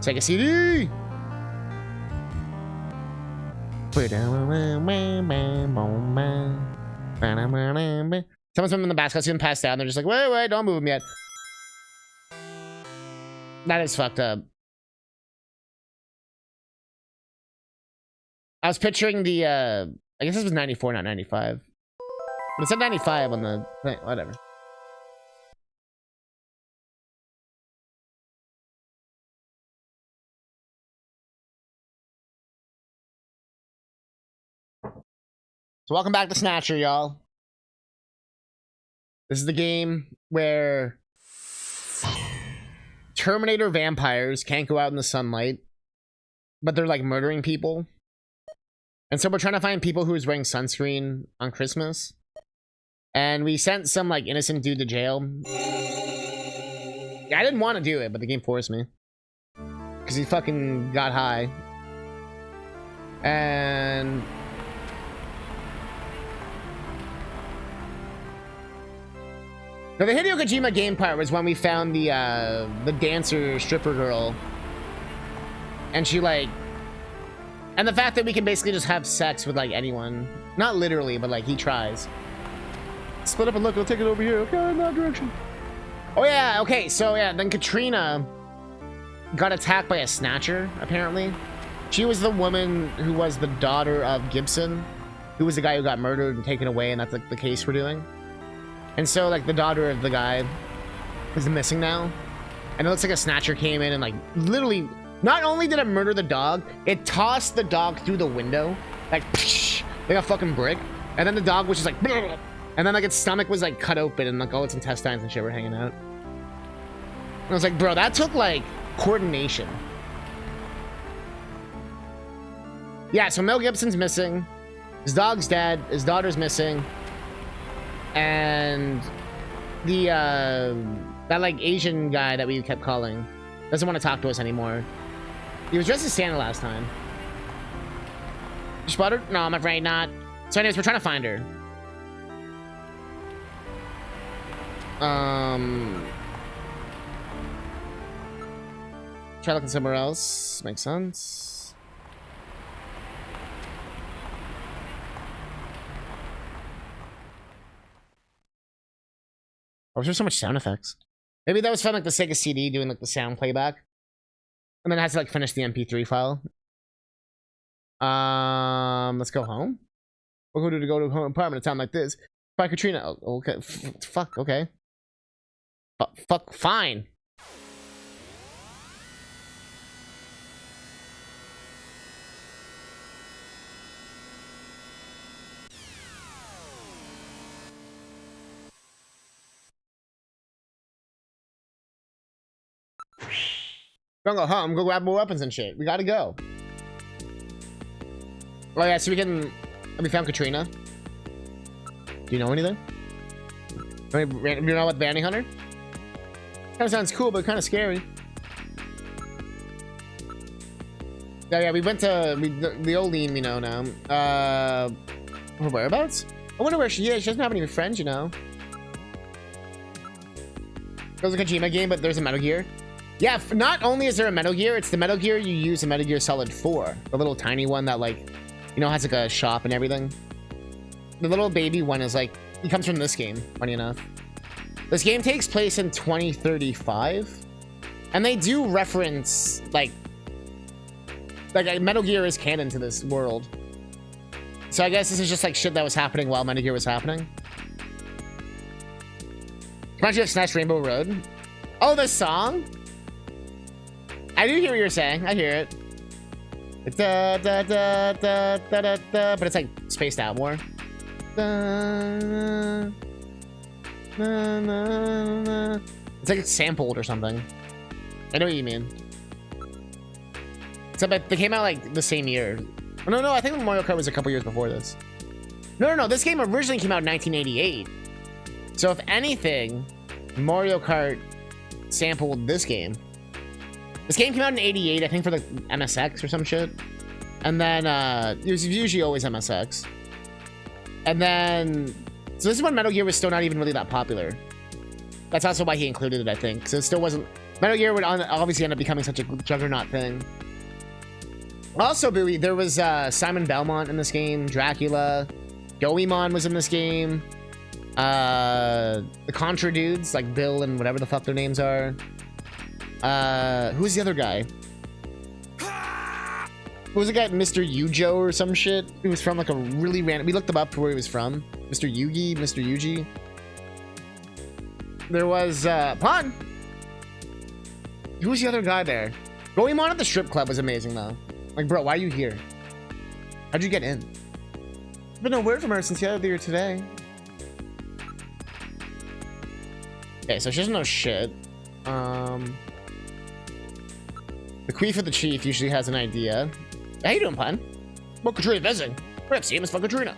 Sega CD. Someone's been in the basket, see them pass down. They're just like, wait, don't move him yet. That is fucked up. I was picturing the, I guess this was 94, not 95. But it said 95 on the thing, whatever. So welcome back to Snatcher, y'all. This is the game where Terminator vampires can't go out in the sunlight, but they're like murdering people. And so we're trying to find people who is wearing sunscreen on Christmas. And we sent some like innocent dude to jail. Yeah, I didn't want to do it, but the game forced me. Because he fucking got high. And now, the Hideo Kojima game part was when we found the dancer stripper girl. And she like... And the fact that we can basically just have sex with like anyone. Not literally, but like he tries. Split up and look, I'll take it over here. Okay, in that direction. Oh yeah, okay, so yeah, then Katrina got attacked by a Snatcher, apparently. She was the woman who was the daughter of Gibson, who was the guy who got murdered and taken away, and that's like the case we're doing. And so like the daughter of the guy is missing now. And it looks like a Snatcher came in and like literally, not only did it murder the dog, it tossed the dog through the window, like a fucking brick. And then the dog was just like, bleh, and then like its stomach was like cut open and like all its intestines and shit were hanging out. And I was like, bro, that took like coordination. Yeah, so Mel Gibson's missing. His dog's dead. His daughter's missing. And the that like Asian guy that we kept calling doesn't want to talk to us anymore. He was dressed as Santa last time. You spotted her? No, I'm afraid not. So anyways, we're trying to find her. Try looking somewhere else. Makes sense. Oh, there's so much sound effects. Maybe that was from like the Sega CD doing like the sound playback. And then I had to like finish the MP3 file. Let's go home. We're going to go to a home apartment in a town like this. By Katrina. Oh, okay. Fuck, okay. Fuck, fine. Don't go home, go grab more weapons and shit. We gotta go. Oh yeah, so we found Katrina. Do you know anything? You know what, Bounty Hunter? Kinda sounds cool, but kinda scary. Yeah, we went to the old Lean we know now. Her whereabouts? I wonder where she is. She doesn't have any friends, you know. There's a Kojima game, but there's a Metal Gear. Yeah, not only is there a Metal Gear, it's the Metal Gear you use in Metal Gear Solid 4. The little tiny one that, like, you know, has like a shop and everything. The little baby one is like, he comes from this game, funny enough. This game takes place in 2035. And they do reference, like Metal Gear is canon to this world. So I guess this is just like shit that was happening while Metal Gear was happening. Reminds you of Snatch Rainbow Road. Oh, the song? I do hear what you're saying. I hear it. It's da da da da da da da, but it's like spaced out more. Da, na, na, na, na. It's like it's sampled or something. I know what you mean. So, but they came out like the same year. Oh, no, I think Mario Kart was a couple years before this. No, this game originally came out in 1988. So if anything, Mario Kart sampled this game. This game came out in 88, I think, for the MSX or some shit. And then, it was usually always MSX. And then, so this is when Metal Gear was still not even really that popular. That's also why he included it, I think. So it still wasn't, Metal Gear would obviously end up becoming such a juggernaut thing. Also, Bowie, there was Simon Belmont in this game, Dracula, Goemon was in this game, the Contra dudes, like Bill and whatever the fuck their names are. Who's the other guy? Who was the guy, Mr. Yujo or some shit? He was from like a really random... We looked him up for where he was from. Mr. Yugi, Mr. Yuji. There was, Pun! Who was the other guy there? Goemon at the strip club was amazing, though. Like, bro, why are you here? How'd you get in? Been no word from her since earlier today. Okay, so she doesn't know shit. The queef of the chief usually has an idea. How you doing, Pun? Well, Katrina visiting. Rip, see him as fuck Katrina.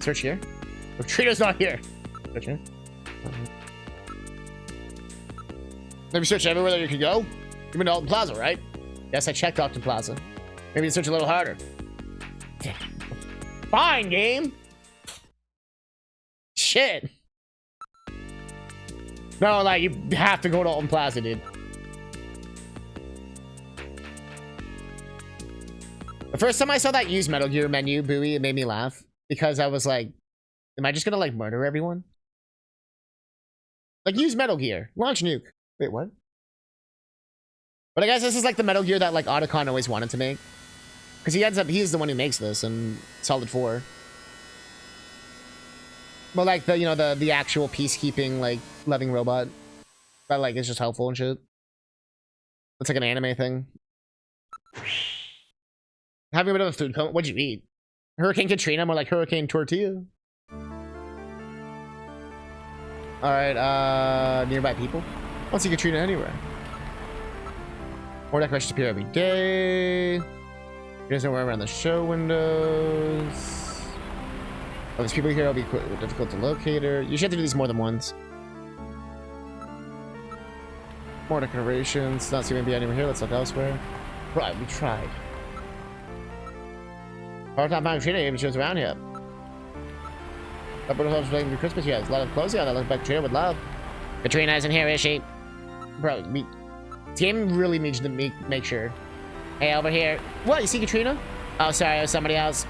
Search here. Oh, Katrina's not here. Search here. Maybe search everywhere that you could go. You've been to Alton Plaza, right? Yes, I checked Alton Plaza. Maybe you search a little harder. Fine, game. Shit. No, like, you have to go to Alton Plaza, dude. The first time I saw that use Metal Gear menu, Bowie, it made me laugh. Because I was like, am I just gonna, like, murder everyone? Like, use Metal Gear. Launch nuke. Wait, what? But I guess this is like the Metal Gear that, like, Otacon always wanted to make. Because he's the one who makes this in Solid 4. But, like, the, you know, the actual peacekeeping, like, loving robot. That, like, is just helpful and shit. It's like an anime thing. Having a bit of a food coma. What'd you eat? Hurricane Katrina, more like Hurricane Tortilla. Alright, nearby people. I don't see Katrina anywhere. More decorations appear every day. You guys know where around the show windows. Oh, there's people here. It'll be difficult to locate her. You should have to do these more than once. More decorations. Not seeming to be anywhere here. Let's look elsewhere. Right, we tried. Hard time finding Katrina even she was around here. That would have been Christmas. Yeah, there's a lot of clothes here that look like Katrina would love. Katrina isn't here, is she? Bro, this game really needs to make sure. Hey, over here. What? You see Katrina? Oh, sorry, it was somebody else.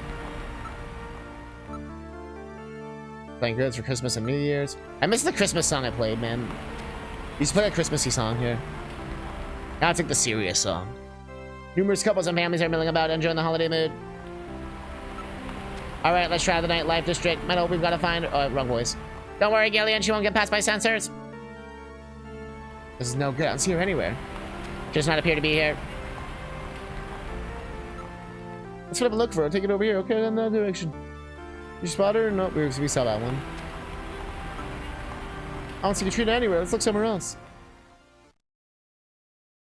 Playing goods for Christmas and New Year's. I missed the Christmas song I played, man. You used to play a Christmassy song here. Now it's like the serious song. Numerous couples and families are milling about, enjoying the holiday mood. All right, let's try the nightlife district. Metal, we've got to find... Oh, wrong voice. Don't worry, Gillian, she won't get past my sensors. This is no good. I don't see her anywhere. She does not appear to be here. Let's flip a look for her. Take it over here. Okay, in that direction. You spot her? No, we saw that one. I don't see Katrina anywhere. Let's look somewhere else.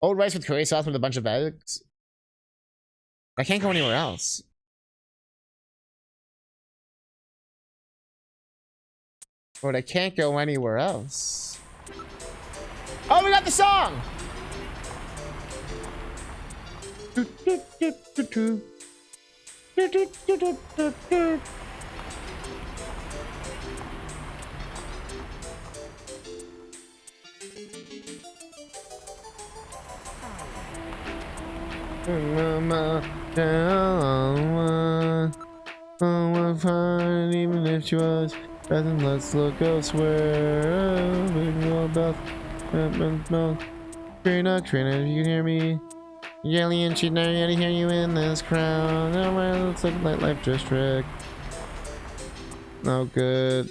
Old rice with curry sauce with a bunch of eggs. I can't go anywhere else. But I can't go anywhere else. Oh, we got the song! Even if she was, let's look elsewhere. Trina, if you can hear me. Gillian, she'd never get to hear you in this crowd. Oh, well, let's look at Nightlife District. No good.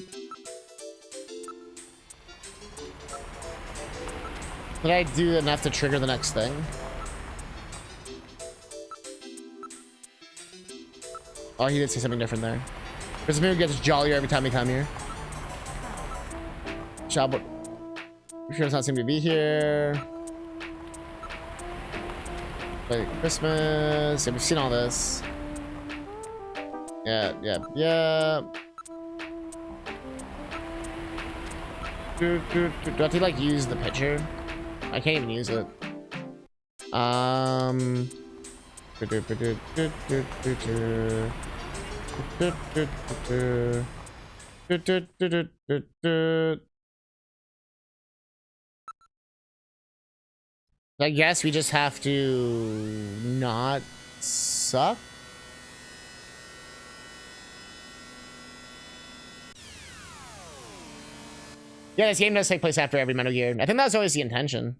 Did I do enough to trigger the next thing? Oh, he did say something different there. Because maybe gets jollier every time we come here. Shop. Sure does not seem to be here. Like Christmas. Yeah, we've seen all this. Yeah. Do I have to like use the picture? I can't even use it. I guess we just have to not suck. Yeah, this game does take place after every Metal Gear. I think that was always the intention.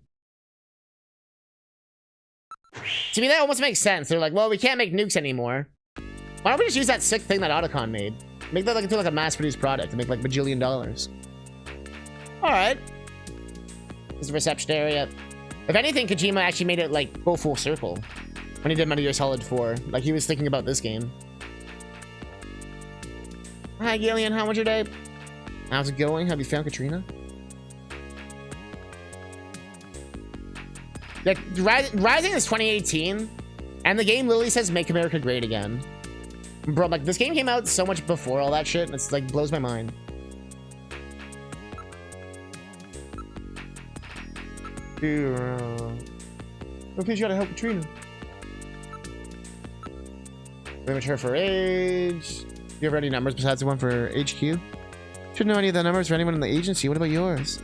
To me, that almost makes sense. They're like, well, we can't make nukes anymore. Why don't we just use that sick thing that Otacon made? Make that into like a mass-produced product and make like bajillion dollars. All right. This is the reception area. If anything, Kojima actually made it like go full circle when he did Metal Gear Solid 4. Like he was thinking about this game. Hi, Gillian. How was your day? How's it going? Have you found Katrina? Yeah, Rising is 2018, and the game literally says "Make America Great Again." Bro, like this game came out so much before all that shit, and it's like blows my mind. Okay, you gotta help Katrina. Very mature for age. Do you have any numbers besides the one for HQ? Should know any of the numbers for anyone in the agency. What about yours?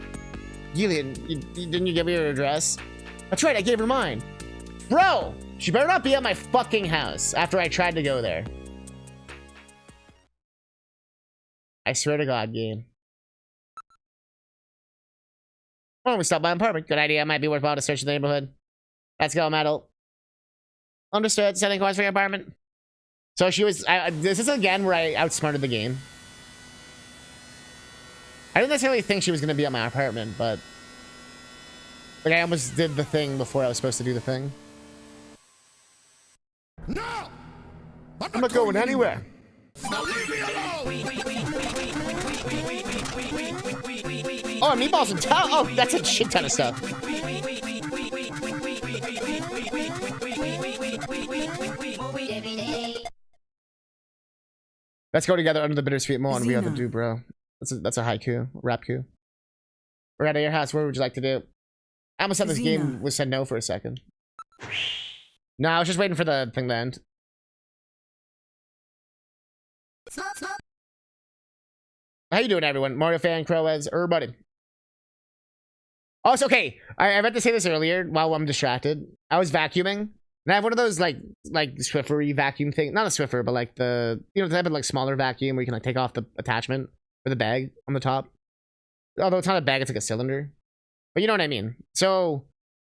Gillian, didn't you give me your address? That's right, I gave her mine. Bro, she better not be at my fucking house after I tried to go there. I swear to God, game. Oh, we stopped by an apartment. Good idea. Might be worthwhile to search the neighborhood. Let's go, Metal. Understood. Setting course for your apartment. So she was... this is again where I outsmarted the game. I didn't necessarily think she was going to be at my apartment, but... like, I almost did the thing before I was supposed to do the thing. No! I'm not going anywhere. Now leave me alone! Oh, meatballs and town. Oh, that's a shit ton of stuff. Let's go together under the bittersweet moon. We ought to do, bro. That's a haiku, rap coup. We're out of your house. What would you like to do? I almost thought this game was said no for a second. No, I was just waiting for the thing to end. How you doing, everyone? Mario fan, Crowez, everybody. Oh, it's okay. I meant to say this earlier while I'm distracted. I was vacuuming, and I have one of those like Swiffer-y vacuum thing. Not a Swiffer, but like the the type of like smaller vacuum where you can like take off the attachment for the bag on the top. Although it's not a bag, it's like a cylinder. But you know what I mean. So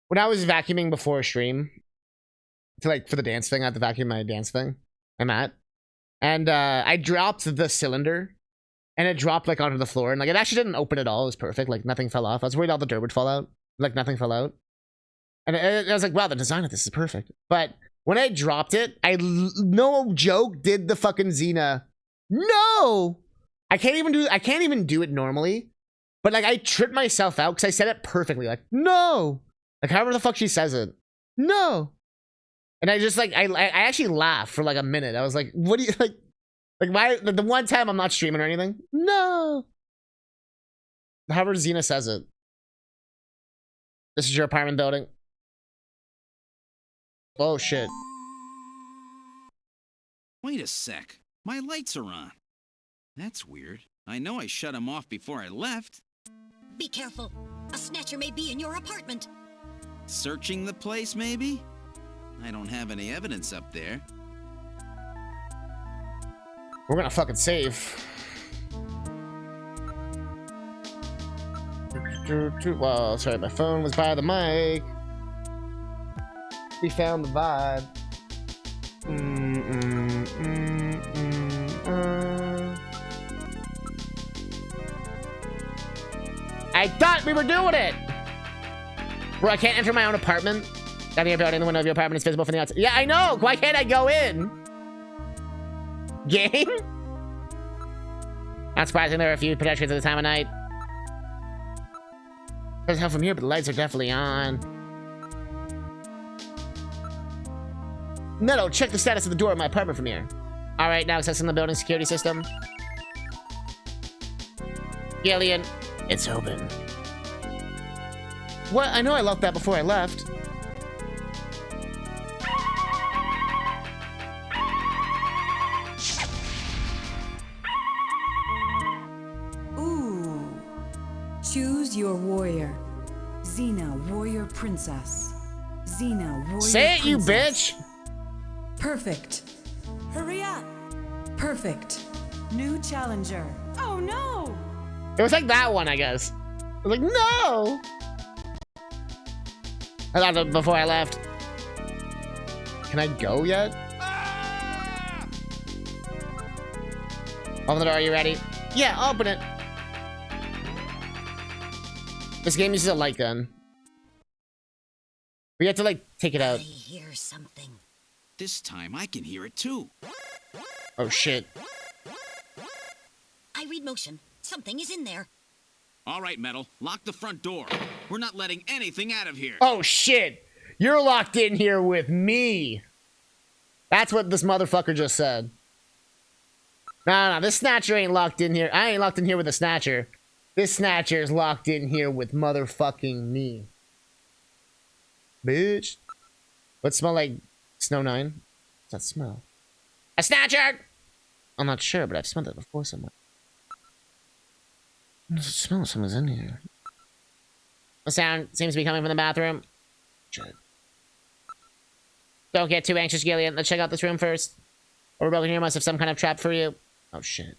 when I was vacuuming before a stream, to like for the dance thing, I had to vacuum my dance thing. I'm at, and I dropped the cylinder. And it dropped like onto the floor, and like it actually didn't open at all. It was perfect, like nothing fell off. I was worried all the dirt would fall out, like nothing fell out. And I was like, wow, the design of this is perfect. But when I dropped it, no joke, did the fucking Xena. No, I can't even do it normally. But like I tripped myself out because I said it perfectly, like no, like however the fuck she says it, no. And I just like I actually laughed for like a minute. I was like, what do you like? Like, why? The one time I'm not streaming or anything? No! However Xena says it. This is your apartment building. Oh, shit. Wait a sec. My lights are on. That's weird. I know I shut them off before I left. Be careful. A Snatcher may be in your apartment. Searching the place, maybe? I don't have any evidence up there. We're gonna fucking save. Well, sorry, my phone was by the mic. We found the vibe. I thought we were doing it! Bro, I can't enter my own apartment. Nothing about anyone of your apartment is visible from the outside. Yeah, I know! Why can't I go in? Game? Not surprising there are a few pedestrians at the time of night. Doesn't help from here, but the lights are definitely on. Metal, check the status of the door of my apartment from here. Alright, now accessing the building security system. Gillian, it's open. What? I know I locked that before I left. Choose your warrior. Xena, warrior princess. Xena, warrior Say it, you princess. bitch! Perfect. Hurry up. Perfect. New challenger. Oh no! It was like that one, I guess. I was like, no! I thought that before I left. Can I go yet? Open the door, are you ready? Yeah, open it. This game uses a light gun. We have to, like, take it I out. hear something. This time I can hear it too. Oh, shit. I read motion. Something is in there. All right, Metal, lock the front door. We're not letting anything out of here. Oh, shit. You're locked in here with me. That's what this motherfucker just said. No, this Snatcher ain't locked in here. I ain't locked in here with the Snatcher. This Snatcher is locked in here with motherfucking me. Bitch. What smell like Snow 9? What's that smell? A Snatcher! I'm not sure, but I've smelled it before somewhere. What does it smell? Someone's in here. The sound seems to be coming from the bathroom. Shit. Don't get too anxious, Gillian. Let's check out this room first. Or broken here must have some kind of trap for you. Oh, shit.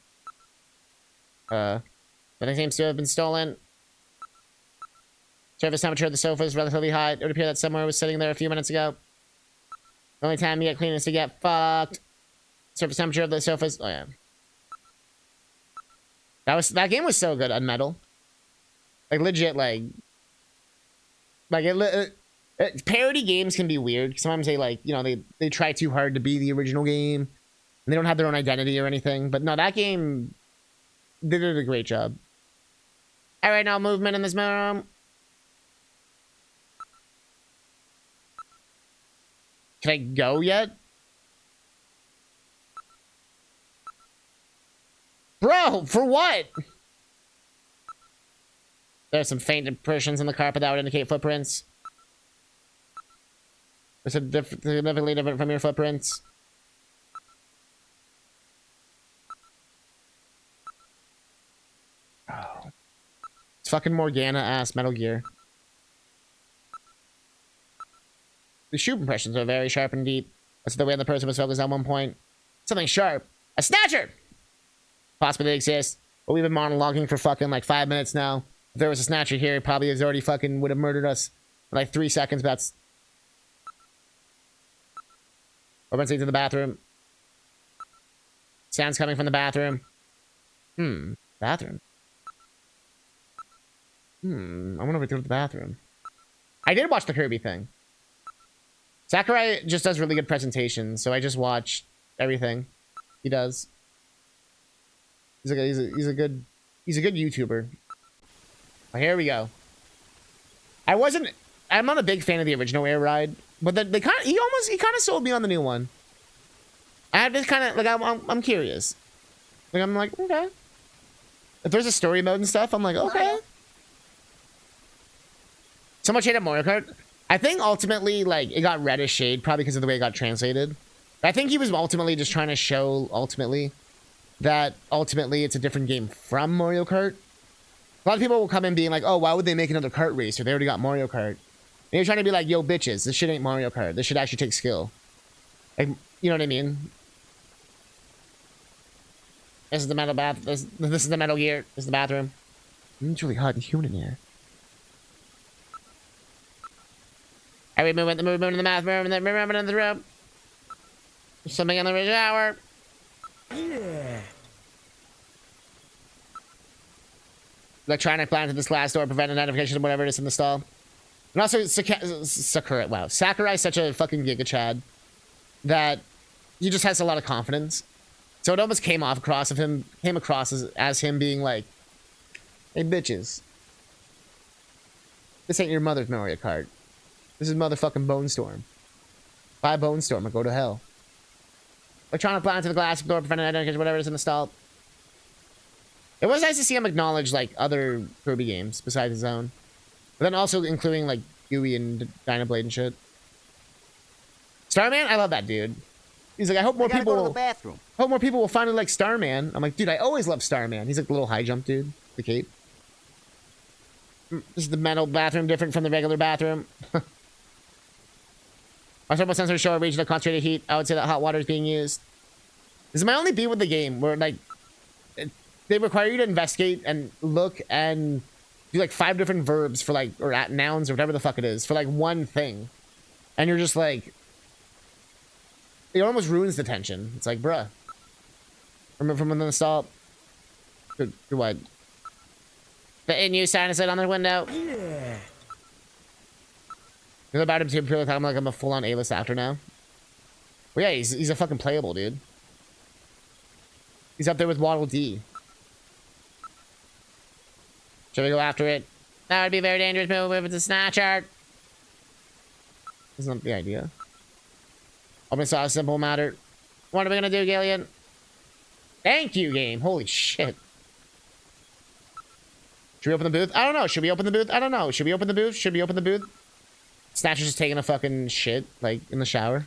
Nothing seems to have been stolen. Surface temperature of the sofa is relatively high. It would appear that someone was sitting there a few minutes ago. The only time you get clean is to get fucked. Surface temperature of the sofa is... Oh, yeah. That game was so good on Metal. Like, legit, like... parody games can be weird. Sometimes they, like, you know, they try too hard to be the original game. And they don't have their own identity or anything. But no, that game... They did a great job. Alright, now movement in this room. Can I go yet? Bro, for what? There's some faint impressions in the carpet that would indicate footprints. They're significantly different from your footprints. Oh. It's fucking Morgana-ass Metal Gear. The shoe impressions are very sharp and deep. That's the way the person was focused at one point. Something sharp. A Snatcher! Possibly exists. But we've been monologuing for fucking like 5 minutes now. If there was a Snatcher here, he probably has already fucking would have murdered us in like 3 seconds, but that's... We're to the bathroom. Sounds coming from the bathroom. Bathroom. I wonder if we threw the bathroom. I did watch the Kirby thing. Sakurai just does really good presentations, so I just watch everything he does. He's a good YouTuber. Oh, here we go. I'm not a big fan of the original Air Ride, but he kind of sold me on the new one. I had this kind of like I'm curious. Like I'm like, okay. If there's a story mode and stuff, I'm like, okay. So much hate at Mario Kart. I think ultimately, like, it got reddish shade, probably because of the way it got translated. But I think he was ultimately just trying to show, that ultimately it's a different game from Mario Kart. A lot of people will come in being like, oh, why would they make another kart racer? They already got Mario Kart. And you're trying to be like, yo, bitches, this shit ain't Mario Kart. This shit actually takes skill. Like, you know what I mean? This is the metal bath. This is the Metal Gear. This is the bathroom. It's really hot and humid in here. Every movement in the bathroom, and then movement in the room. There's something in the shower. Yeah. Electronic plan to this glass door prevent identification of whatever it is in the stall. And also, Sakurai, wow. Sakurai is such a fucking Giga Chad that he just has a lot of confidence. So it almost came across as him being like, hey, bitches. This ain't your mother's Mario Kart. This is motherfucking Bone Storm. Buy Bone Storm or go to hell. Electronic plan to the glass door, preventing identification, whatever it is in the stall. It was nice to see him acknowledge, like, other Kirby games besides his own. But then also including, like, Yui and Dynablade and shit. Starman? I love that dude. He's like, I hope more people go to the bathroom. Hope more people will finally like Starman. I'm like, dude, I always love Starman. He's like the little high jump dude. The cape. This is the metal bathroom, different from the regular bathroom. Our thermal sensors show a region of concentrated heat. I would say that hot water is being used. This is my only beef with the game, where like they require you to investigate and look and do like 5 different verbs for like, or at nouns or whatever the fuck it is, for like one thing. And you're just like, it almost ruins the tension. It's like, bruh. Remember from within the stall. Good what? The in use sign is on the window. Yeah. You're about him to purely talking like I'm a full-on A-list actor now. Well, yeah, he's a fucking playable dude. He's up there with Waddle Dee. Should we go after it? That would be a very dangerous move if it's a Snatcher. That's not the idea. I'm gonna solve a simple matter. What are we gonna do, Gillian? Thank you, game. Holy shit. Should we open the booth? I don't know. Should we open the booth? I don't know. Should we open the booth? Should we open the booth? Snatcher's just taking a fucking shit, like, in the shower.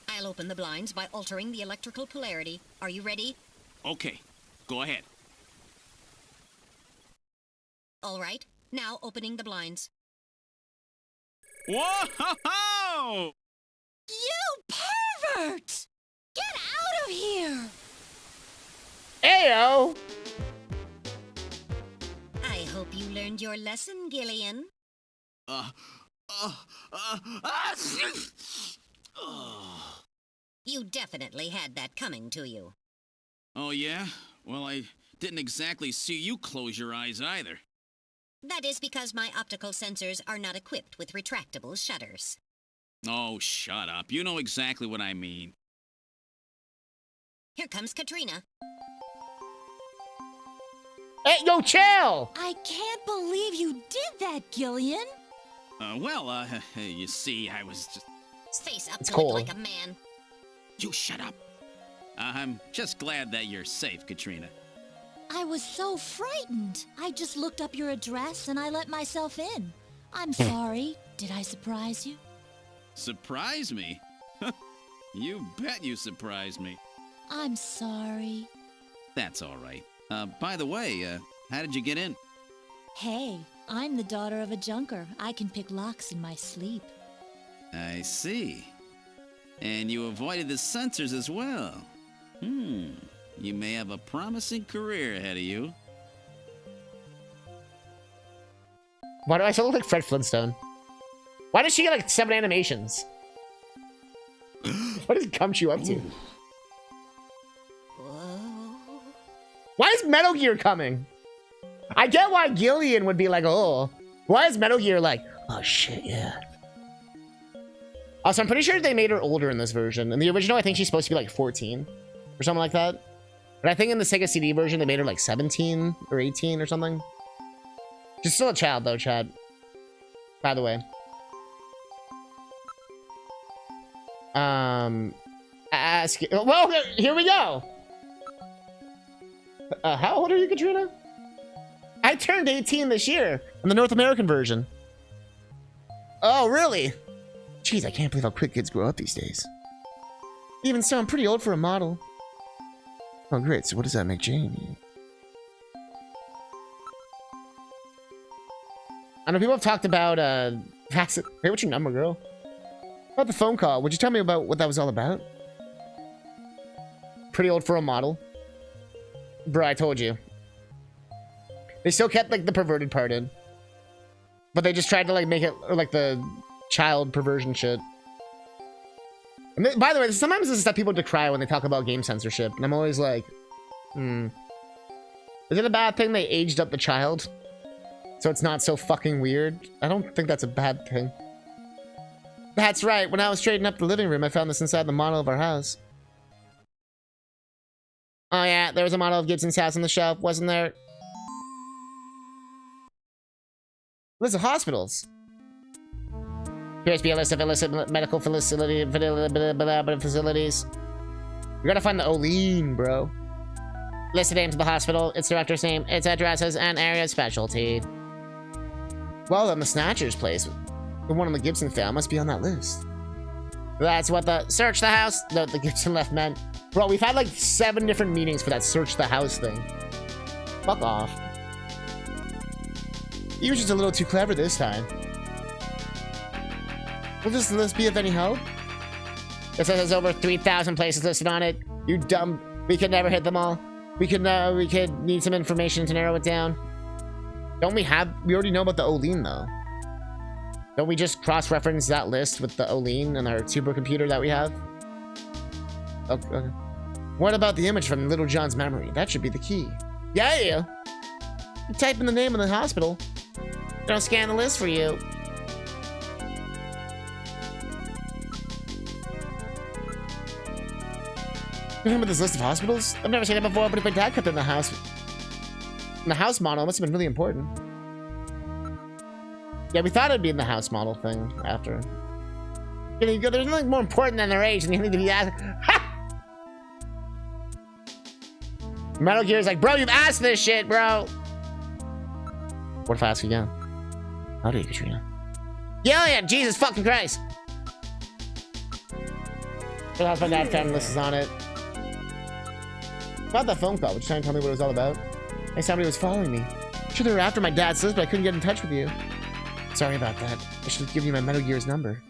I'll open the blinds by altering the electrical polarity. Are you ready? Okay, go ahead. All right. Now opening the blinds. Whoa! You pervert! Get out of here! Ayo! I hope you learned your lesson, Gillian. You definitely had that coming to you. Oh, yeah? Well, I didn't exactly see you close your eyes either. That is because my optical sensors are not equipped with retractable shutters. Oh, shut up. You know exactly what I mean. Here comes Katrina. Hey, yo, chill! I can't believe you did that, Gillian. You see, I was just... Face up It's to cold. it like a man. You shut up. I'm just glad that you're safe, Katrina. I was so frightened. I just looked up your address and I let myself in. I'm sorry. Did I surprise you? Surprise me? You bet you surprised me. I'm sorry. That's all right. By the way, how did you get in? Hey, I'm the daughter of a junker. I can pick locks in my sleep. I see. And you avoided the sensors as well. You may have a promising career ahead of you. Why do I still look like Fred Flintstone? Why does she get like 7 animations? What does Gumshoe up to? Whoa. Why is Metal Gear coming? I get why Gillian would be like, oh. Why is Metal Gear like, oh shit, yeah. Also, I'm pretty sure they made her older in this version. In the original, I think she's supposed to be like 14 or something like that. But I think in the Sega CD version, they made her like 17 or 18 or something. She's still a child though, Chad. By the way. Well, here we go. How old are you, Katrina? I turned 18 this year in the North American version. Oh, really? Jeez, I can't believe how quick kids grow up these days. Even so, I'm pretty old for a model. Oh, great. So what does that make Jamie? I know people have talked about, hey, what's your number, girl? About the phone call. Would you tell me about what that was all about? Pretty old for a model. Bro, I told you. They still kept, like, the perverted part in. But they just tried to, like, make it, like, the child perversion shit. And then, by the way, sometimes this is stuff people decry when they talk about game censorship. And I'm always like, Is it a bad thing they aged up the child? So it's not so fucking weird? I don't think that's a bad thing. That's right. When I was straightening up the living room, I found this inside the model of our house. Oh yeah, there was a model of Gibson's house on the shelf, wasn't there? List of hospitals. Here's be a list of illicit medical facilities. We gotta find the Olean, bro. List the names of the hospital, its director's name, its addresses, and area of specialty. Well, then the Snatcher's place, the one on the Gibson file, must be on that list. That's what the search the house note the Gibson left meant. Bro, we've had like 7 different meanings for that search the house thing. Fuck off. He was just a little too clever this time. Will this list be of any help? It says there's over 3,000 places listed on it. You dumb. We could never hit them all. We could need some information to narrow it down. Don't we already know about the Olean though. Don't we just cross-reference that list with the Olean and our supercomputer that we have? Okay. What about the image from Little John's memory? That should be the key. Yeah. You type in the name of the hospital. Don't scan the list for you. You remember this list of hospitals? I've never seen it before, but if my dad kept it in the house model, it must have been really important. Yeah, we thought it'd be in the house model thing after. There's nothing more important than their age, and you need to be asked. Ha! Metal Gear's like, bro, you've asked this shit, bro. What if I ask again? How do you, Katrina? Yeah, Jesus fucking Christ. That's my dad's family list is on it. About that phone call, would you try and tell me what it was all about? Hey, somebody was following me. Sure, they were after my dad's list, but I couldn't get in touch with you. Sorry about that. I should have given you my Metal Gear's number.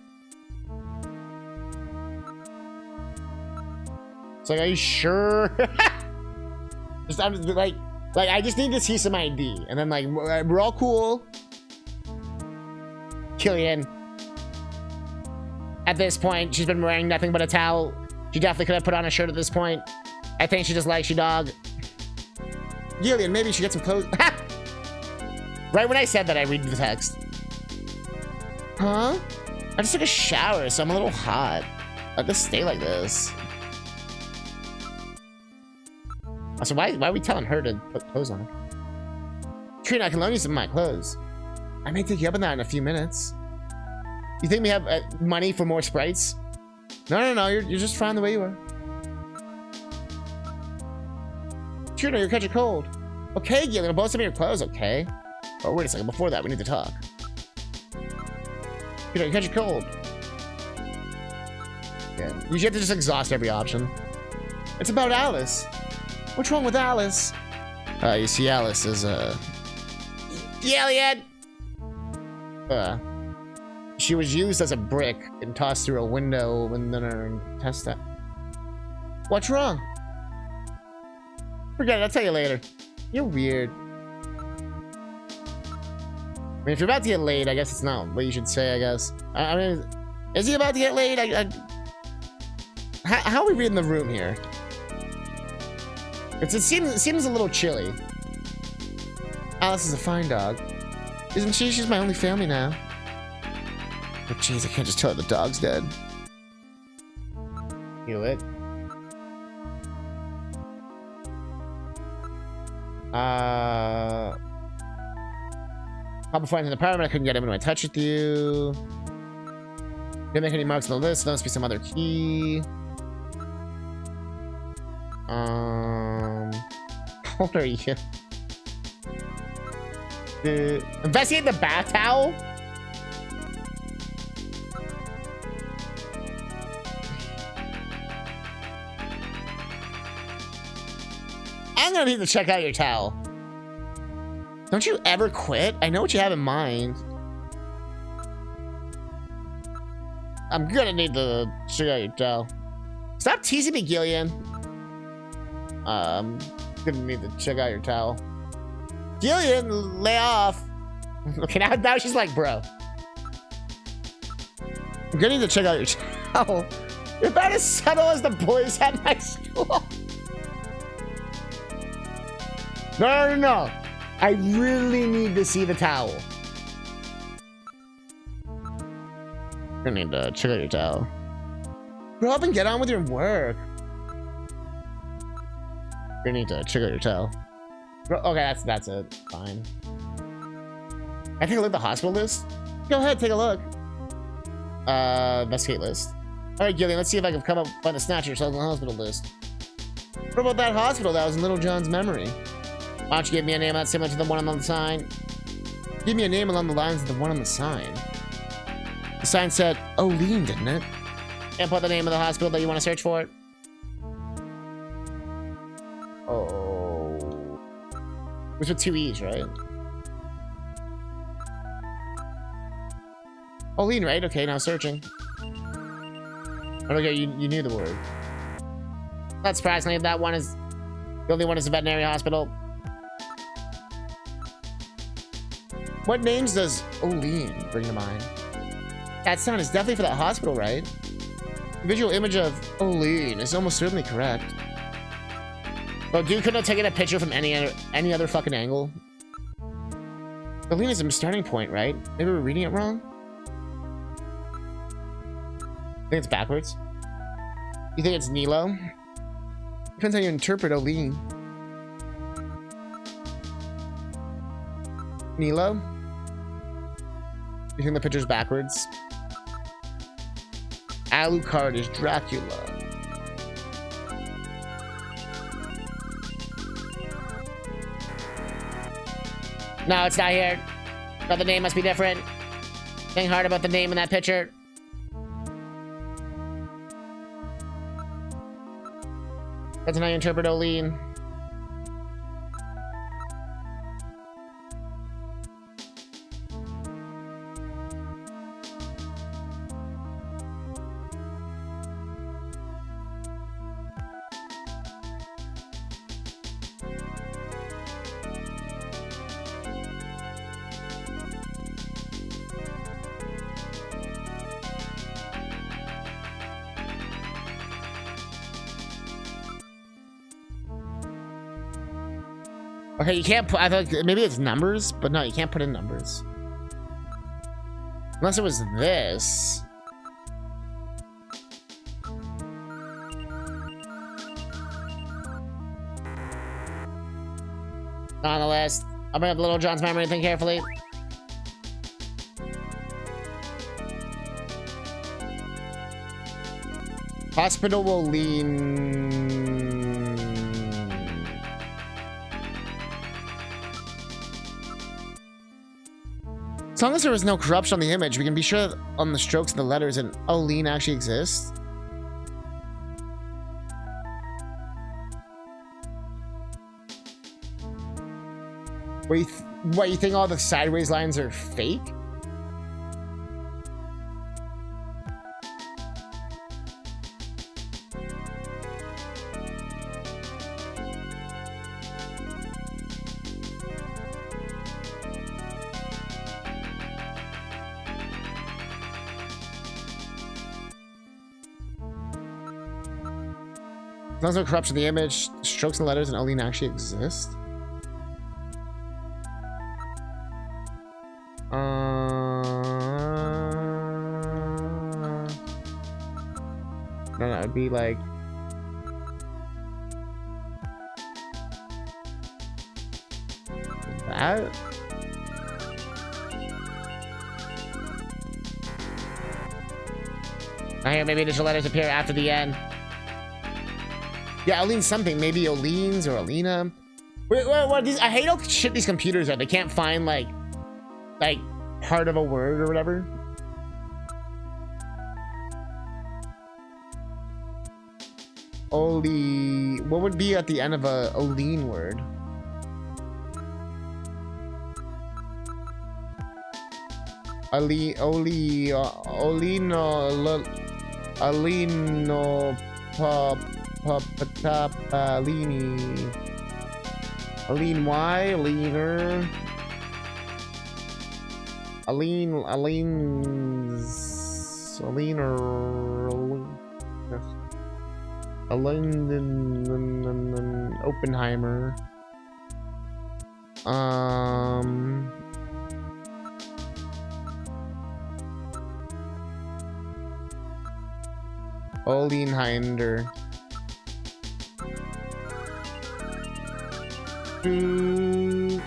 It's like, are you sure? I'm just like I just need to see some ID, and then like we're all cool. Killian. At this point, she's been wearing nothing but a towel. She definitely could have put on a shirt at this point. I think she just likes you, dog. Gillian, maybe you should get some clothes. Right when I said that, I read the text. Huh? I just took a shower, so I'm a little hot. I'll just stay like this. So why are we telling her to put clothes on her? Trina, I can loan you some of my clothes. I may take you up on that in a few minutes. You think we have money for more sprites? No, you're just fine the way you are. Trina, you're catching cold. Okay, Gillian, I'll blow some of your clothes, okay? Oh, wait a second, before that, we need to talk. Trina, you're catching cold. Yeah, you have to just exhaust every option. It's about Alice. What's wrong with Alice? You see, Alice is, Gillian! She was used as a brick and tossed through a window and then her test that. What's wrong? Forget it, I'll tell you later. You're weird. I mean, if you're about to get laid, I guess it's not what you should say, I guess. I mean, is he about to get laid? How are we reading the room here? It seems a little chilly. Alice is a fine dog. Isn't she? She's my only family now. But jeez, I can't just tell her the dog's dead. Heal it. Before I entered the apartment, I couldn't get him in touch with you. Didn't make any marks on the list. There must be some other key. How old are you? Investigate the bath towel? I'm gonna need to check out your towel. Don't you ever quit? I know what you have in mind. I'm gonna need to check out your towel. Stop teasing me, Gillian. I'm gonna need to check out your towel. Gillian, lay off. Okay, now she's like, bro. I'm gonna need to check out your towel. You're about as subtle as the boys at my school. No. I really need to see the towel. You're gonna need to check out your towel. Grow up and get on with your work. You're gonna need to check out your towel. Okay, that's it. Fine. I take a look at the hospital list. Go ahead, take a look. Investigate list. Alright, Gillian, let's see if I can come up find the Snatcher yourself on the hospital list. What about that hospital that was in Little John's memory? Why don't you give me a name that's similar to the one on the sign? Give me a name along the lines of the one on the sign. The sign said Olean, didn't it? And put the name of the hospital that you want to search for. Oh. It was with 2 E's, right? Oline, right? Okay, now searching. Okay, you knew the word. Not surprisingly, that one is... The only one is a veterinary hospital. What names does Oline bring to mind? That sound is definitely for that hospital, right? The visual image of Oline is almost certainly correct. Well, dude couldn't have taken a picture from any other fucking angle. Oline is a starting point, right? Maybe we're reading it wrong? I think it's backwards. You think it's Nilo? Depends how you interpret Oline. Nilo? You think the picture's backwards? Alucard is Dracula. No, it's not here. But the name must be different. Think hard about the name in that picture. That's how you interpret Oline. Okay, you can't put... I thought maybe it's numbers, but no, you can't put in numbers. Unless it was this. Not on the list. I'll bring up Little John's memory. Think carefully. Hospital will lean... As long as there was no corruption on the image, we can be sure that on the strokes and the letters and Oline actually exists. What, you think all the sideways lines are fake? As long as no corruption in the image, strokes and letters and Oline actually exist. No, that would be like... that? Here, maybe additional letters appear after the end. Yeah, Oline something. Maybe Olines or Alina. What these? I hate how shit these computers are. They can't find like part of a word or whatever. Oli. What would be at the end of a Oline word? Olino, Papalini. Aline Y, Aliner. Aline Oppenheimer. Oline Hinder. No,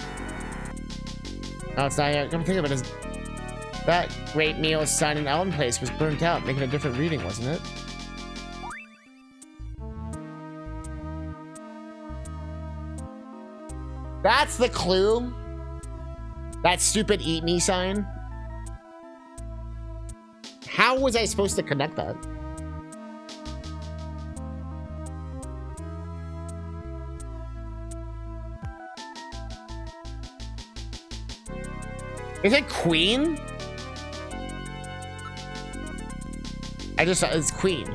it's not yet. Come think of it, as that great Neo's sign in Ellen Place was burnt out, making a different reading, wasn't it? That's the clue. That stupid eat me sign. How was I supposed to connect that? Is it Queen? I just saw it's Queen.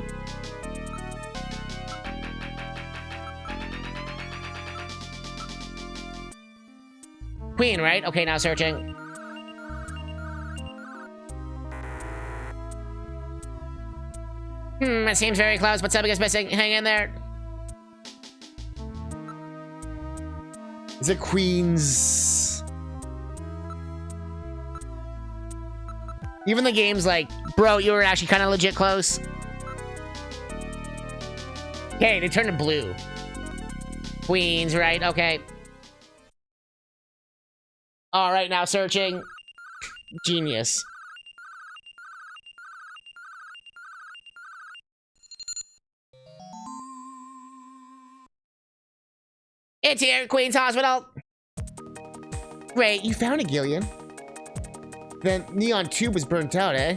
Queen, right? Okay, now searching. It seems very close, but something is missing. Hang in there. Is it Queen's? Even the game's like, bro, you were actually kind of legit close. Okay, they turned to blue. Queens, right? Okay. All right, now searching. Genius. It's here, Queen's Hospital. Great, you found it, Gillian. The neon tube was burnt out, eh?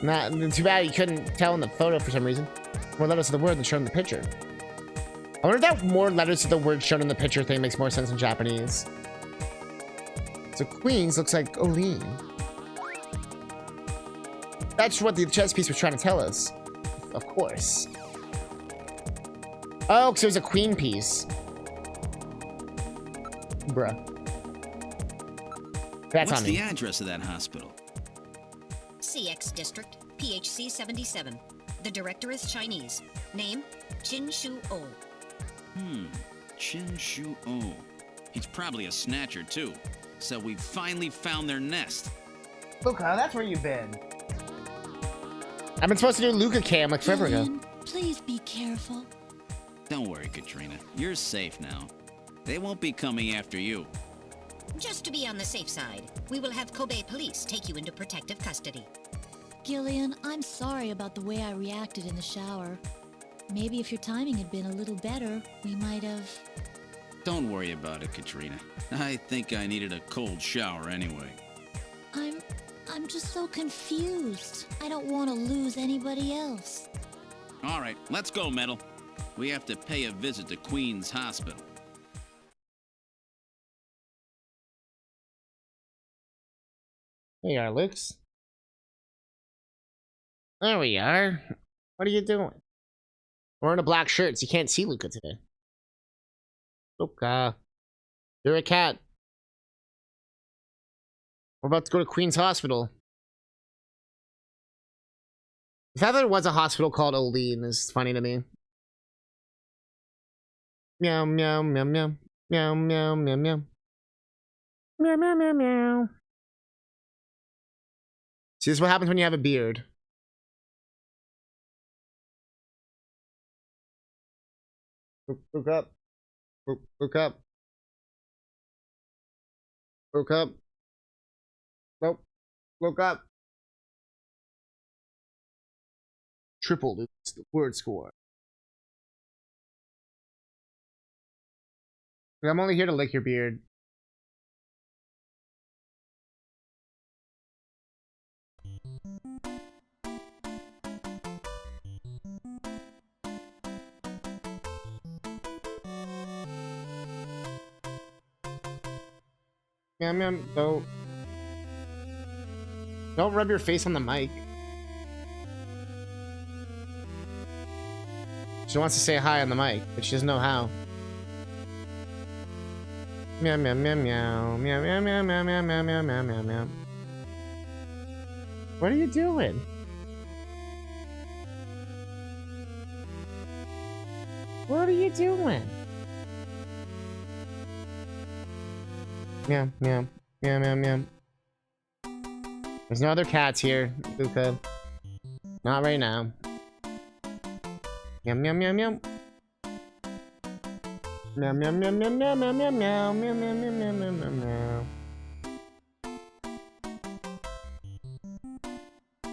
Not too bad you couldn't tell in the photo for some reason. More letters to the word than shown in the picture. I wonder if that more letters to the word shown in the picture thing makes more sense in Japanese. So Queens looks like Oline. That's what the chess piece was trying to tell us. Of course. Oh, because it was a queen piece. Bruh. That's What's on me. the address of that hospital? CX District, PHC 77. The director is Chinese. Name, Chin Shu Oh. Chin Shu Oh. He's probably a snatcher, too. So we finally found their nest. Luca, that's where you've been. I've been supposed to do Luca Cam like forever ago. Gillian, please be careful. Don't worry, Katrina. You're safe now. They won't be coming after you. Just to be on the safe side, we will have Kobe police take you into protective custody. Gillian, I'm sorry about the way I reacted in the shower. Maybe if your timing had been a little better, we might have... Don't worry about it, Katrina. I think I needed a cold shower anyway. I'm just so confused. I don't want to lose anybody else. All right, let's go, Metal. We have to pay a visit to Queen's Hospital. There you are, Lux. There we are. What are you doing? Wearing a black shirt, so you can't see Luca today. Luca. You're a cat. We're about to go to Queen's Hospital. The fact that there was a hospital called Oline is funny to me. Meow, meow, meow, meow. Meow, meow, meow, meow. Meow, meow, meow, meow. See, this is what happens when you have a beard. Look up. Look up. Look up. Nope. Look up. Triple the word score. I'm only here to lick your beard. Meow, meow, don't rub your face on the mic. She wants to say hi on the mic, but she doesn't know how. Meow, meow, meow, meow, meow, meow, meow, meow, meow, meow, meow, meow, meow, meow. What are you doing? What are you doing? Meow, meow, meow, meow, meow. There's no other cats here, Luca. Not right now. Meow, meow, meow, meow. Meow, meow, meow, meow, meow, meow, meow, meow, meow, meow, meow, meow, meow, meow, meow.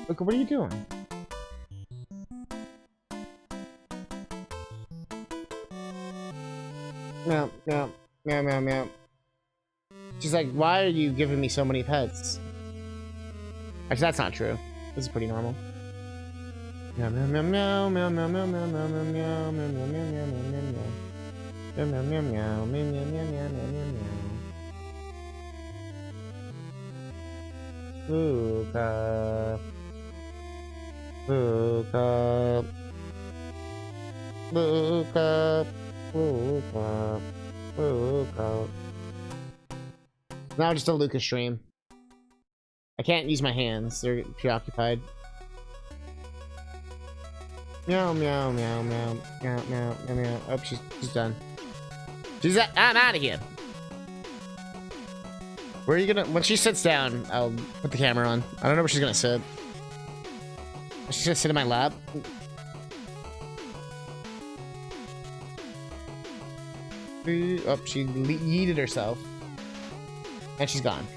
Luca, what are you doing? Meow, meow, meow, meow, meow. She's like, why are you giving me so many pets? Actually, that's not true. This is pretty normal. Meow, meow, meow, meow, meow, meow, meow, meow, meow, meow, meow, meow, meow, meow, meow, meow, meow. Meow, meow, meow, meow, meow, meow, meow, meow, meow, meow. Luca. Look up. Look up. Look up. Look up. Now just a Lucas stream. I can't use my hands. They're preoccupied. Meow, meow, meow, meow, meow, meow, meow, meow. Oh, she's done. I'm out of here. Where are you gonna... When she sits down, I'll put the camera on. I don't know where she's gonna sit. She's gonna sit in my lap. Oh, she yeeted herself. And she's gone.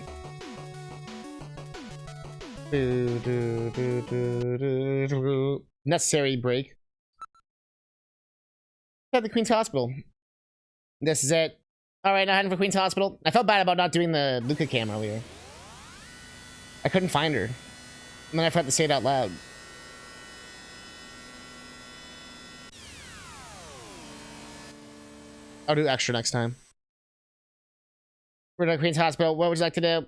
Necessary break. At the Queen's Hospital. This is it. Alright, now heading for Queen's Hospital. I felt bad about not doing the Luca cam earlier. I couldn't find her. And then I forgot to say it out loud. I'll do extra next time. We're at Queen's Hospital. What would you like to do?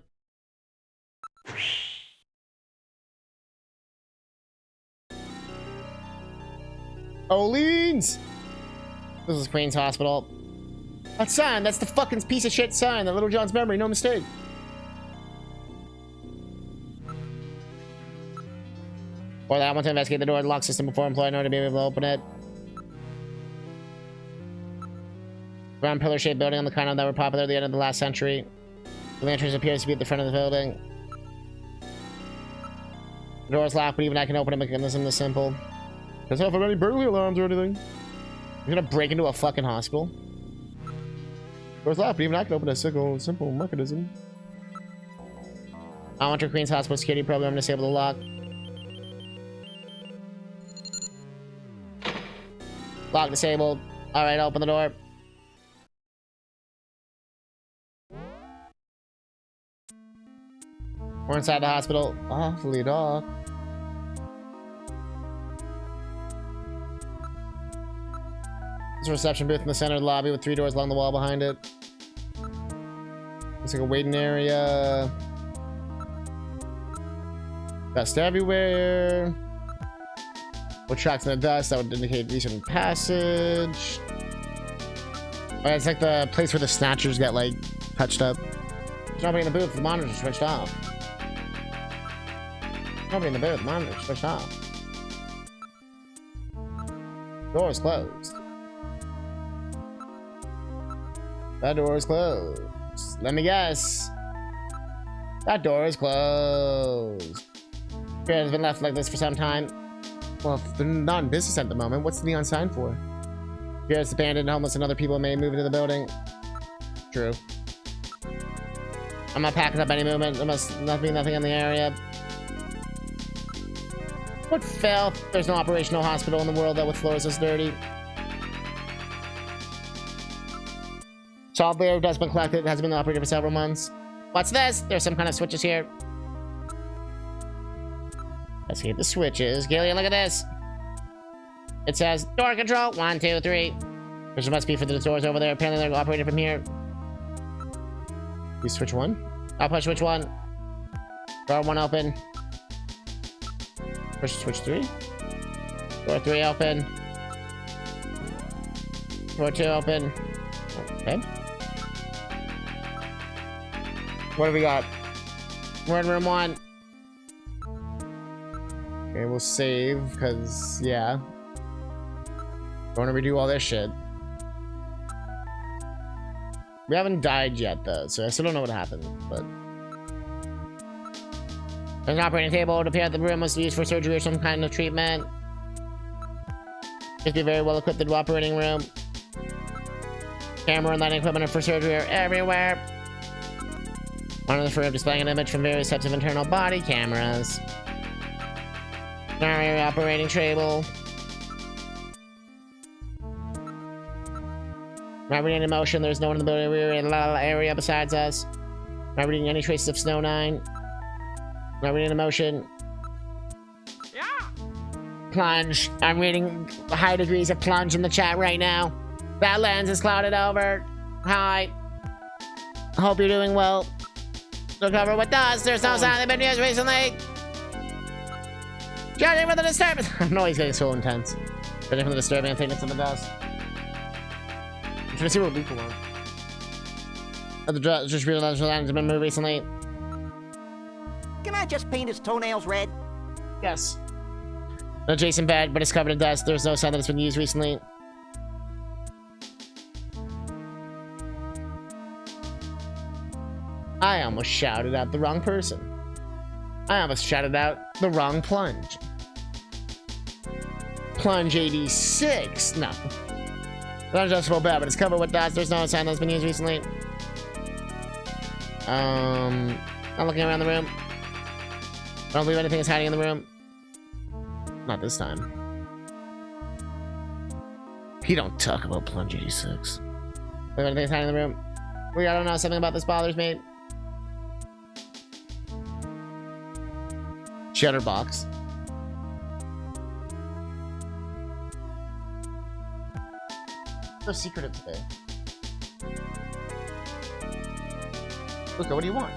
Oleans! This is Queen's Hospital. That sign, that's the fucking piece of shit sign. That Little John's memory, no mistake. Or that I want to investigate the door to the lock system before employing order to be able to open it. Round pillar-shaped building on the kind of that were popular at the end of the last century. The entrance appears to be at the front of the building. The door is locked, but even I can open a mechanism this simple. Doesn't have any burglary alarms or anything. You're gonna break into a fucking hospital? Door's locked, but even I can open a simple mechanism. I want your Queen's Hospital security program to disable the lock. Lock disabled. Alright, open the door. We're inside the hospital. Awfully dark. There's a reception booth in the center of the lobby with 3 doors along the wall behind it. Looks like a waiting area. Dust everywhere. What tracks in the dust that would indicate recent passage. Alright, it's like the place where the snatchers get like touched up. There's nobody in the booth, the monitors are switched off. Nobody in the booth, the monitors are switched off. Door is closed. That door is closed. Let me guess. That door is closed. It has been left like this for some time. Well, if they're not in business at the moment, what's the neon sign for? Here it's abandoned, homeless, and other people may move into the building. True. I'm not packing up any movement. There must not be nothing in the area. What filth? There's no operational hospital in the world that with floors this dirty. Solid layer of dust been collected. It hasn't been operated for several months. What's this? There's some kind of switches here. Let's get the switches. Gillian, look at this. It says door control 1, 2, 3. Which must be for the doors over there. Apparently they're operated from here. You switch 1? I'll push switch 1. Door 1 open. Push switch 3. Door 3 open. Door 2 open. Okay. What do we got? We're in room 1. Okay, we'll save, because, yeah. Don't want to redo all this shit. We haven't died yet, though, so I still don't know what happened, but... There's an operating table. It would appear the room was used for surgery or some kind of treatment. Just be a very well-equipped operating room. Camera and lighting equipment for surgery are everywhere. Monitor for displaying an image from various types of internal body cameras. Primary operating table. Not reading any motion. There's no one in the building area besides us. Not reading any traces of Snow 9. Not reading emotion. Yeah. Plunge. I'm reading high degrees of plunge in the chat right now. That lens is clouded over. Hi. I hope you're doing well. Look over with dust. There's no sign they've been used recently. Judging from the disturbance. I know he's getting so intense. Judging from the disturbance, I think it's in the dust. I'm trying to see what Luca wants. Just realized the lines have been moved recently. Can I just paint his toenails red? Yes. No Jason bed, but it's covered in dust. There's no sign that it's been used recently. I almost shouted out the wrong person. I almost shouted out the wrong plunge. Plunge 86. No. Not adjustable bed, but it's covered with dust. There's no sign that's been used recently. I'm looking around the room. I don't believe anything is hiding in the room. Not this time. He don't talk about Plunge 86. Believe anything is hiding in the room. I don't know. Something about this bothers me. Shutterbox. So secretive today. Luca, what do you want?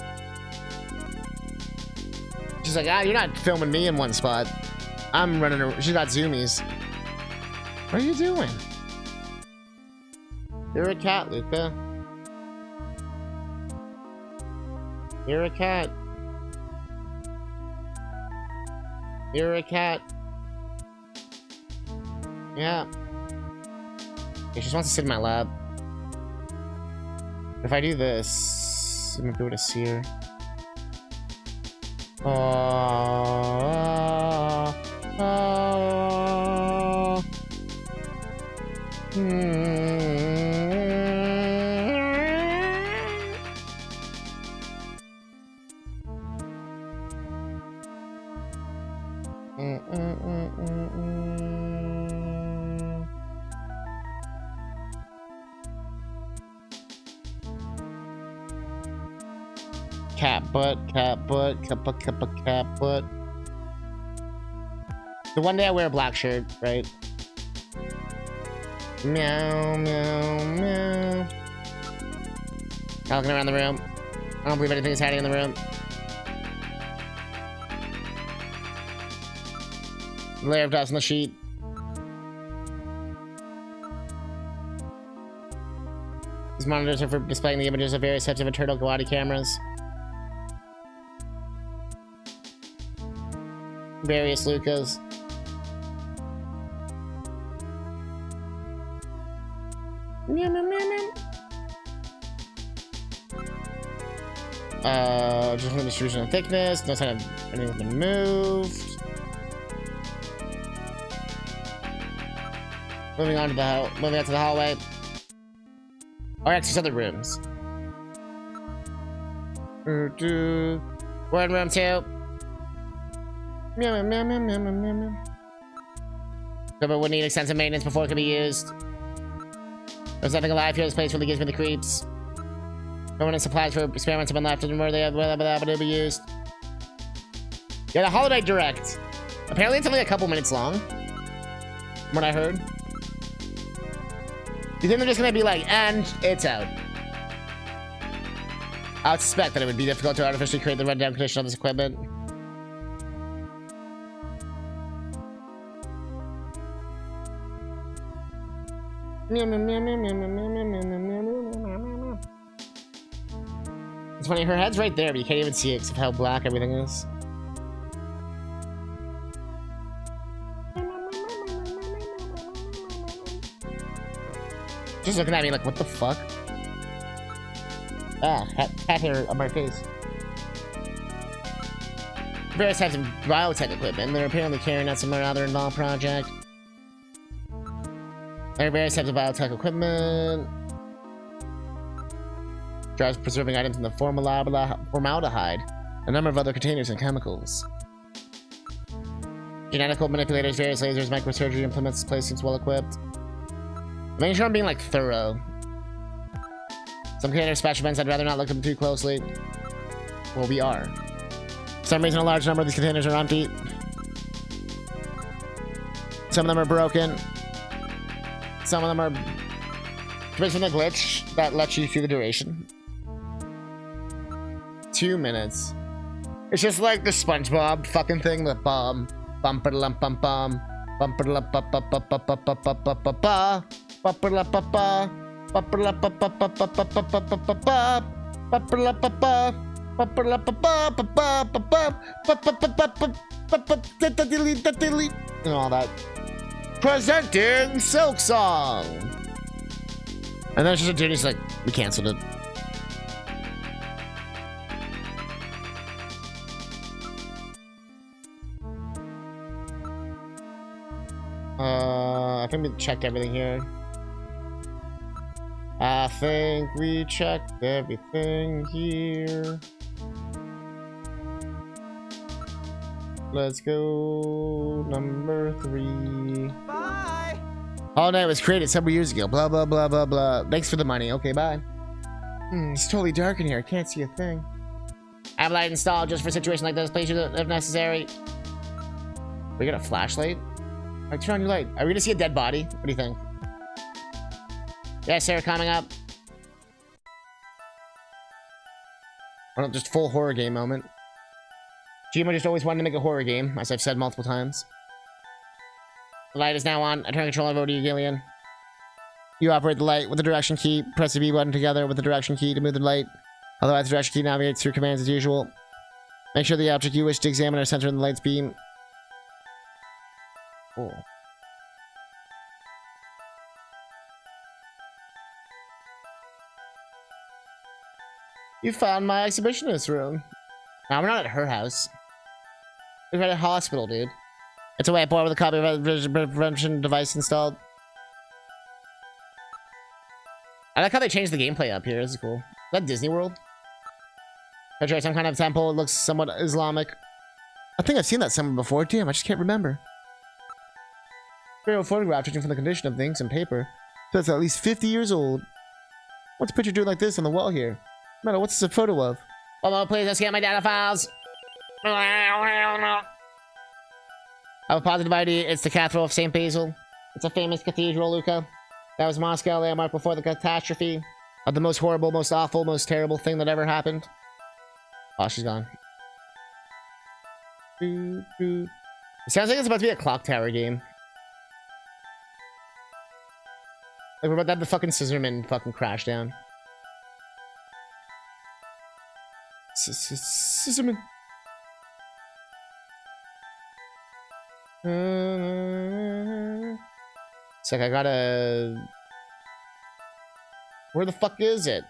She's like, you're not filming me in one spot. I'm running around. She's got zoomies. What are you doing? You're a cat, Luca. You're a cat. You're a cat. Yeah. She just wants to sit in my lap. If I do this, I'm gonna be able to see her. Cat butt, cat butt, cat butt, cat butt, cat butt. The one day I wear a black shirt, right? Meow, meow, meow. I'm looking around the room. I don't believe anything is hiding in the room. Layer of dust on the sheet. These monitors are for displaying the images of various types of internal Gawadi cameras. Various Lucas. Just from the distribution and thickness. No sign of anything's been moved. Moving on to the moving out to the hallway. Or actually, other rooms. We're in room 2. Meow, meow, meow, meow, meow, meow, meow. But would need extensive maintenance before it could be used. There's nothing alive here. This place really gives me the creeps. Permanent supplies for experiments have been left and where they will be used. Yeah, the Holiday Direct. Apparently it's only a couple minutes long. From what I heard. You think they're just gonna be like, and it's out? I would suspect that it would be difficult to artificially create the rundown condition of this equipment. It's funny, her head's right there, but you can't even see it because of how black everything is. Just looking at me like, what the fuck? Ah, cat hair on my face. Various types of biotech equipment. They're apparently carrying out some other involved project. There are various types of biotech equipment. Drives preserving items in the formaldehyde. A number of other containers and chemicals. Genetical manipulators, various lasers, microsurgery implements, this place seems well equipped. Making sure I'm being like thorough. Some container specimens I'd rather not look at them too closely. Well, we are. For some reason, a large number of these containers are empty. Some of them are broken. Some of them are based on the glitch that lets you through the duration. 2 minutes. It's just like the SpongeBob fucking thing with Bob Bumper lump bum bum. Bumper lump bum bum bum bum bum bum bum bum bum bum. Bumper lump bum bum. Bumper lump bum bum bum bum bum bum bum bum bum. Bumper lump bum bum. Bumper lump bum bum bum bum bum bum. And all that. Presenting Silk Song. And then it's just a dude. He's like, we canceled it. I think we checked everything here. I think we checked everything here. Let's go number 3. Bye. Hollow Knight was created several years ago. Blah, blah, blah, blah, blah. Thanks for the money. Okay, bye. It's totally dark in here. I can't see a thing. I have a light installed just for a situation like this. Please use it if necessary. We got a flashlight? Alright, turn on your light. Are we gonna see a dead body? What do you think? Yeah, Sarah, coming up. I don't just full horror game moment. Gmo just always wanted to make a horror game, as I've said multiple times. The light is now on. I turn control over to you, Gillian. You operate the light with the direction key. Press the B button together with the direction key to move the light. Otherwise, the direction key navigates through commands as usual. Make sure the object you wish to examine are centered in the light's beam. Cool. You found my exhibitionist room. Now, we're not at her house. We're at a hospital, dude. It's a whiteboard with a copy of the prevention device installed. I like how they changed the gameplay up here. This is cool. Is that Disney World? Picture some kind of temple. It looks somewhat Islamic. I think I've seen that somewhere before. Damn, I just can't remember. Very old photograph, judging from the condition of things and paper. So it's at least 50 years old. What's a picture doing like this on the wall here? Man, what's this a photo of? Oh no, please, let's get my data files. I have a positive ID. It's the Cathedral of St. Basil. It's a famous cathedral, Luca. That was Moscow, landmark before the catastrophe of the most horrible, most awful, most terrible thing that ever happened. Oh, she's gone. It sounds like it's about to be a clock tower game. Like we're about to have the fucking Scissorman fucking crash down. Scissorman. It's like I gotta... Where the fuck is it?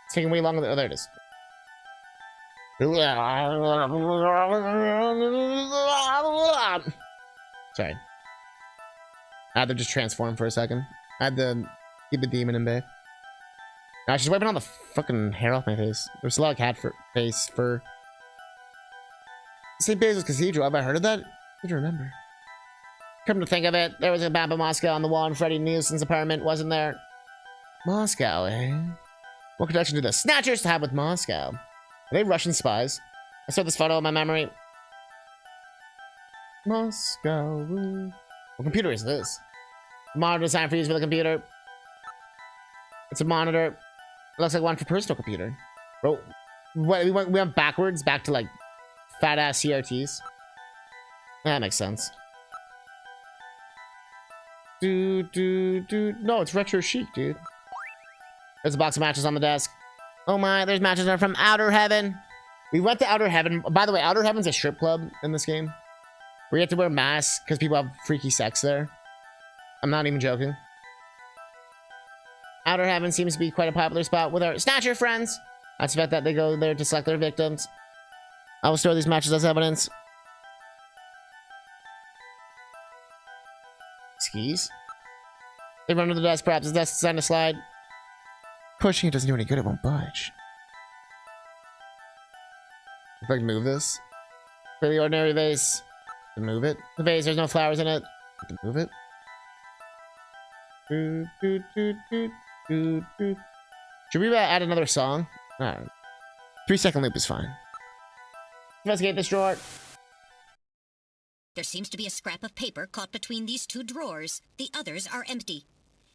It's taking way longer than... Oh, there it is. Sorry. I had to just transform for a second. I had to keep the demon in bay. Nah, she's wiping all the fucking hair off my face. There's a lot of cat face fur. St. Basil's Cathedral. Have I heard of that? I don't remember. Come to think of it, there was a map of Moscow on the wall in Freddie Nielsen's apartment, wasn't there? Moscow, eh? What connection do the Snatchers have with Moscow? Are they Russian spies? I saw this photo in my memory. Moscow. What computer is this? Monitor designed for use with a computer. It's a monitor. It looks like one for personal computer. Bro, we went backwards, back to like fat ass CRTs. That makes sense. No, it's retro chic, dude. There's a box of matches on the desk. Oh my, there's matches that are from Outer Heaven. We went to Outer Heaven. By the way, Outer Heaven's a strip club in this game. Where you have to wear masks because people have freaky sex there. I'm not even joking. Outer Heaven seems to be quite a popular spot with our Snatcher friends. I expect that they go there to select their victims. I will store these matches as evidence. Skis? They run to the desk, perhaps the desk is designed to slide. Pushing it doesn't do any good, it won't budge. If I can move this. For the ordinary vase. To move it. The vase, there's no flowers in it. To move it. Should we add another song? Alright. 3-second loop is fine. Investigate this drawer. There seems to be a scrap of paper caught between these two drawers. The others are empty.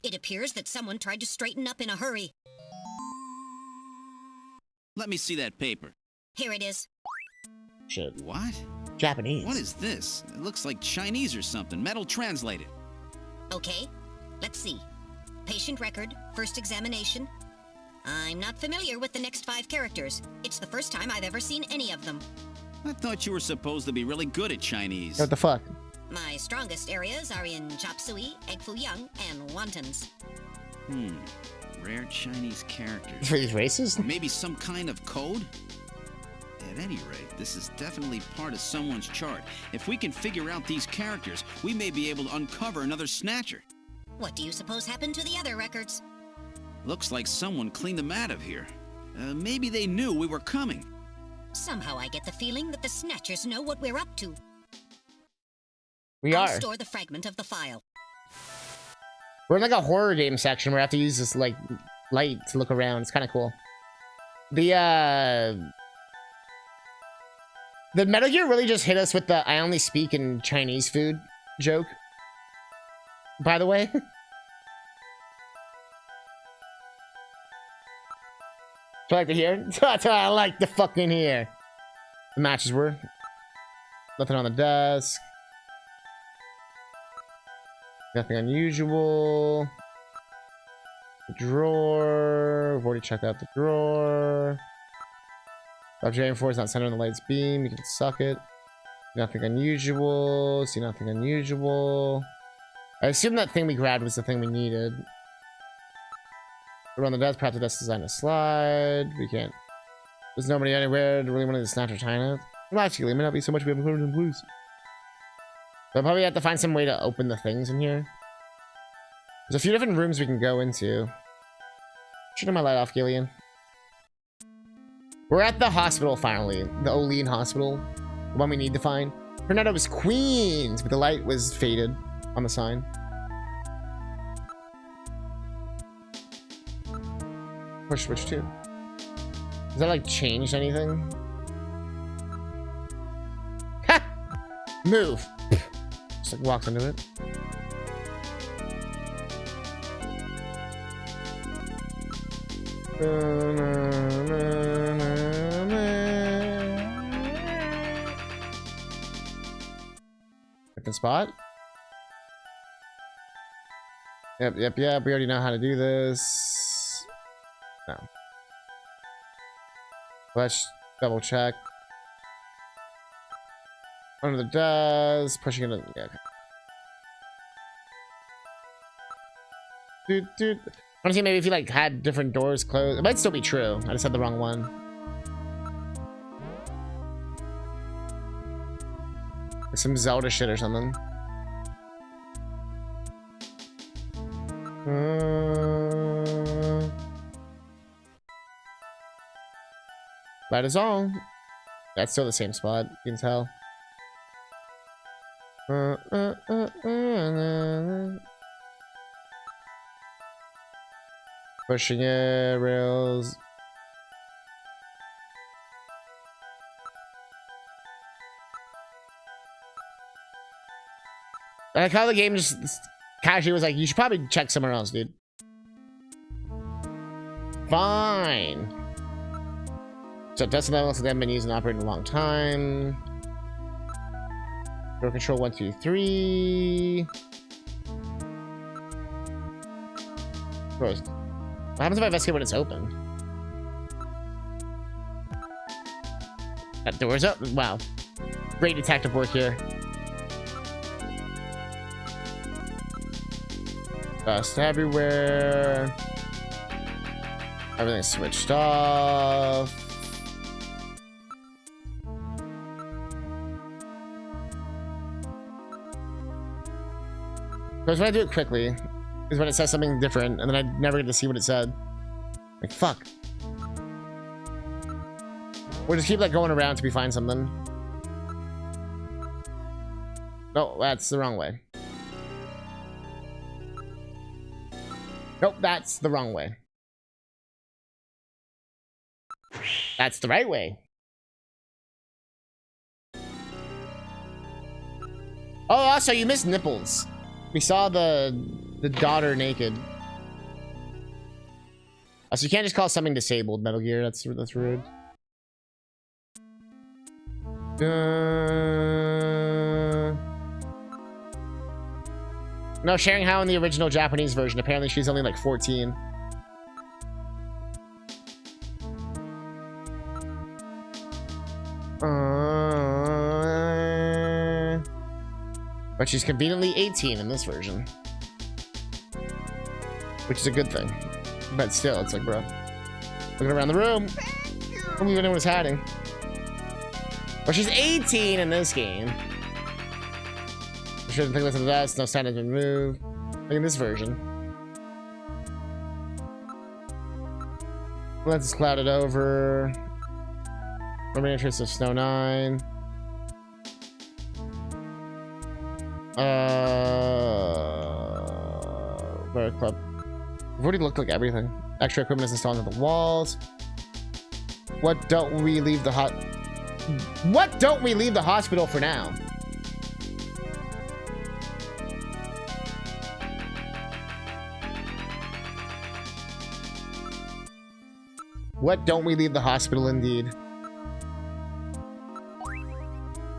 It appears that someone tried to straighten up in a hurry. Let me see that paper. Here it is. Shit. What? Japanese. What is this? It looks like Chinese or something. Metal translated. Okay, let's see. Patient record, first examination. I'm not familiar with the next 5 characters. It's the first time I've ever seen any of them. I thought you were supposed to be really good at Chinese. What the fuck? My strongest areas are in chop suey, egg foo young, and wontons. Rare Chinese characters. For these races? Maybe some kind of code? At any rate, this is definitely part of someone's chart. If we can figure out these characters, we may be able to uncover another Snatcher. What do you suppose happened to the other records? Looks like someone cleaned them out of here. Maybe they knew we were coming. Somehow I get the feeling that the Snatchers know what we're up to. We I'll are. store the fragment of the file. We're in like a horror game section where I have to use this like light to look around. It's kind of cool. The Metal Gear really just hit us with the "I only speak in Chinese food" joke. By the way. Do I like to hear? That's what I like to fucking hear. The matches were nothing on the desk. Nothing unusual. The drawer. We've already checked out the drawer. Object 4 is not centered on the light's beam. You can suck it. Nothing unusual. See nothing unusual. I assume that thing we grabbed was the thing we needed. We're on the desk. Perhaps the desk designed a slide. We can't. There's nobody anywhere. Do really want to Snatcher China? Well, actually, it may not be so much we haven't covered in blues. So I'll probably have to find some way to open the things in here. There's a few different rooms we can go into. Turn my light off, Gillian. We're at the hospital finally. The Olean Hospital. The one we need to find. Turned out it was Queens, but the light was faded on the sign. Push switch 2. Does that like change anything? Ha! Move! Just like walks into it. Different spot? Yep. We already know how to do this. No. Let's double check. Under the desk, pushing it in. Yeah, okay. Dude. I want to see maybe if you like had different doors closed. It might still be true. I just had the wrong one. Like some Zelda shit or something. Light is on. That's still the same spot. You can tell. Pushing it, rails. I like how the game just casually was like, you should probably check somewhere else, dude. Fine. So testing levels that haven't been used and operating a long time. Door control 1, 2, 3. Closed. What happens if I investigate when it's open? That door's up. Wow. Great detective work here. Dust everywhere. Everything's switched off. Because when I do it quickly, is when it says something different, and then I never get to see what it said. Like, fuck. We'll just keep like going around till we find something. No, that's the wrong way. Nope, that's the wrong way. That's the right way. Oh, also, you missed nipples. We saw the daughter naked. So you can't just call something disabled, Metal Gear. That's rude. No, sharing how in the original Japanese version. Apparently she's only like 14. But she's conveniently 18 in this version. Which is a good thing. But still, it's like, bro. Looking around the room. I don't even know what's hiding. But she's 18 in this game. I shouldn't think listen to that. No sign has been moved. Look in this version. Let's cloud it over. Remaining interest of Snow 9. Bird Club. We've already looked like everything. Extra equipment is installed into the walls. What don't we leave the hospital for now? What don't we leave the hospital indeed?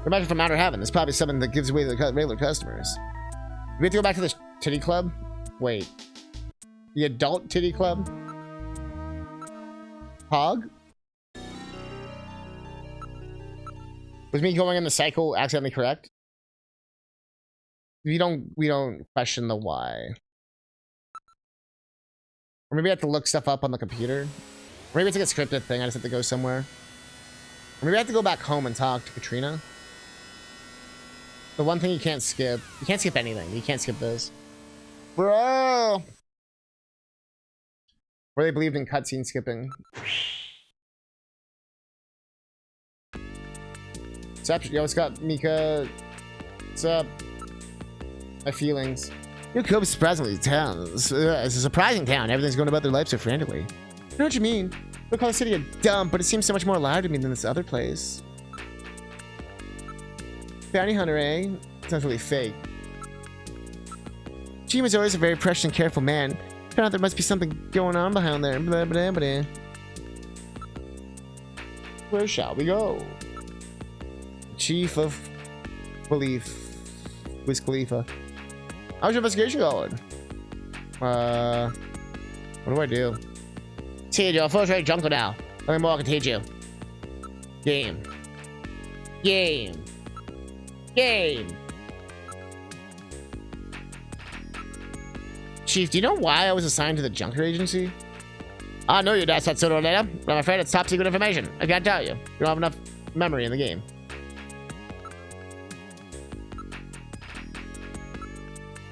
Imagine from outer heaven. There's probably something that gives away to the regular customers. We have to go back to the titty club? Wait. The adult titty club? Hog? Was me going in the cycle accidentally correct? We don't question the why. Or maybe I have to look stuff up on the computer. Or maybe it's like a scripted thing. I just have to go somewhere. Or maybe I have to go back home and talk to Katrina. The one thing you can't skip. You can't skip anything. You can't skip this. Bro! Where they believed in cutscene skipping. What's up? Yo, what's up, Mika? What's up? My feelings. Your Cope's surprisingly town. It's a surprising town. Everything's going about their life so frantically. I know what you mean. They'll call the city a dump, but it seems so much more alive to me than this other place. Bounty hunter, eh? Sounds really fake. Jim was always a very precious and careful man. Found out there must be something going on behind there. Blah, blah, blah. Where shall we go? Chief of Belief. Wiz Khalifa. How's your investigation going? What do I do? Teach you, first rate jungle now. Let me more I can teach you. Game. Game. Game. Chief, do you know why I was assigned to the Junker Agency? I know your dad's not sooner or later, but I'm afraid it's top secret information. I can't tell you. You don't have enough memory in the game.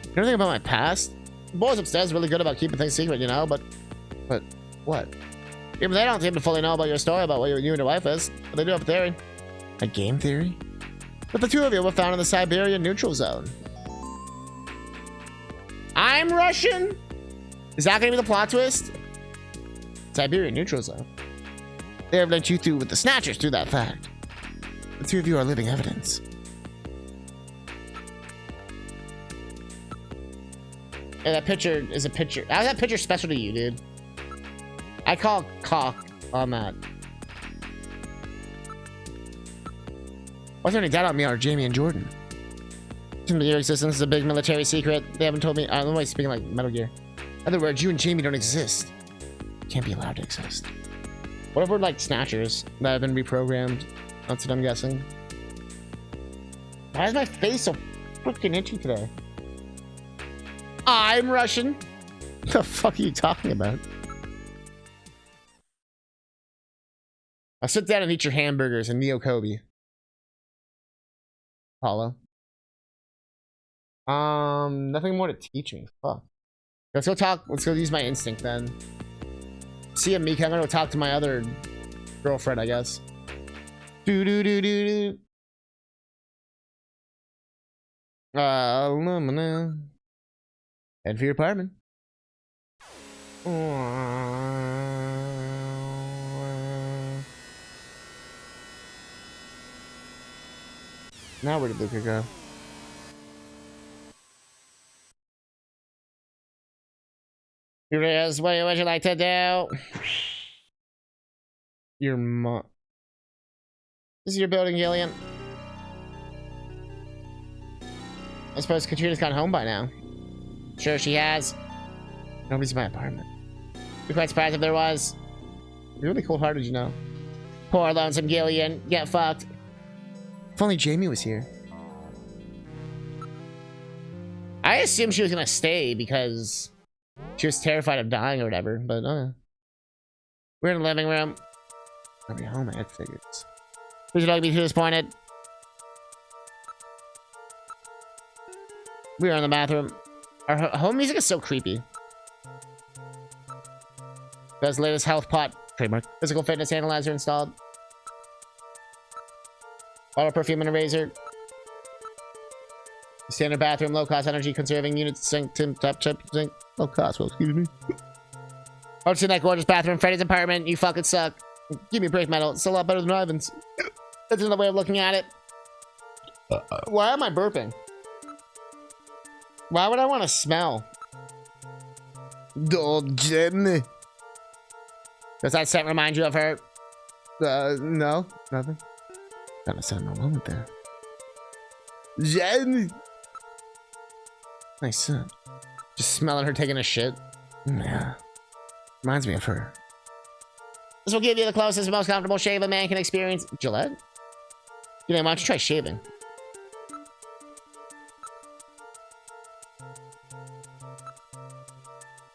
You know anything about my past? The boys upstairs are really good about keeping things secret, you know, but what? Even they don't seem to fully know about your story about what you and your wife is, but they do have a theory. A game theory? But the two of you were found in the Siberian neutral zone. I'm Russian? Is that gonna be the plot twist? Siberian neutral zone. They have linked you through with the Snatchers through that fact. The two of you are living evidence. Hey, that picture is a picture. How's that picture special to you, dude? I call cock on that. What's there any doubt on me are Jamie and Jordan? Metal Gear existence is a big military secret. They haven't told me. I'm always speaking like Metal Gear. In other words, you and Jamie don't exist. Can't be allowed to exist. What if we're like Snatchers that have been reprogrammed? That's what I'm guessing. Why is my face so freaking itchy today? I'm Russian. What the fuck are you talking about? I'll sit down and eat your hamburgers and Neo Kobe. Paulo. Nothing more to teach me. Fuck. Let's go talk. Let's go use my instinct then. See ya, Mika. I'm gonna go talk to my other girlfriend, I guess. Do do do do do. Head for your apartment. Now where did Luca go? Here it is. What would you like to do? Your mom. This is your building, Gillian. I suppose Katrina's gone home by now. Sure she has. Nobody's in my apartment. Be quite surprised if there was. You're really cold-hearted, you know. Poor lonesome Gillian. Get fucked. If only Jamie was here. I assumed she was gonna stay because she was terrified of dying or whatever, but we're in the living room. I'll be home, I had figured. Please don't be too disappointed. We are in the bathroom. Our home music is so creepy. Best latest health pot. Trademark. Physical fitness analyzer installed. Bottle perfume and a razor. Standard bathroom, low cost energy conserving units, sink, top sink. Low cost, well, excuse me. I've seen that gorgeous bathroom, Freddy's apartment. You fucking suck. Give me a break, metal. It's a lot better than Ivan's. That's another way of looking at it. Why am I burping? Why would I want to smell? Oh, Jenny. Does that scent remind you of her? No, nothing. Got a sentimental moment there. Jenny. Nice scent. Just smelling her taking a shit. Yeah. Reminds me of her. This will give you the closest and most comfortable shave a man can experience. Gillette? You know, why don't you try shaving?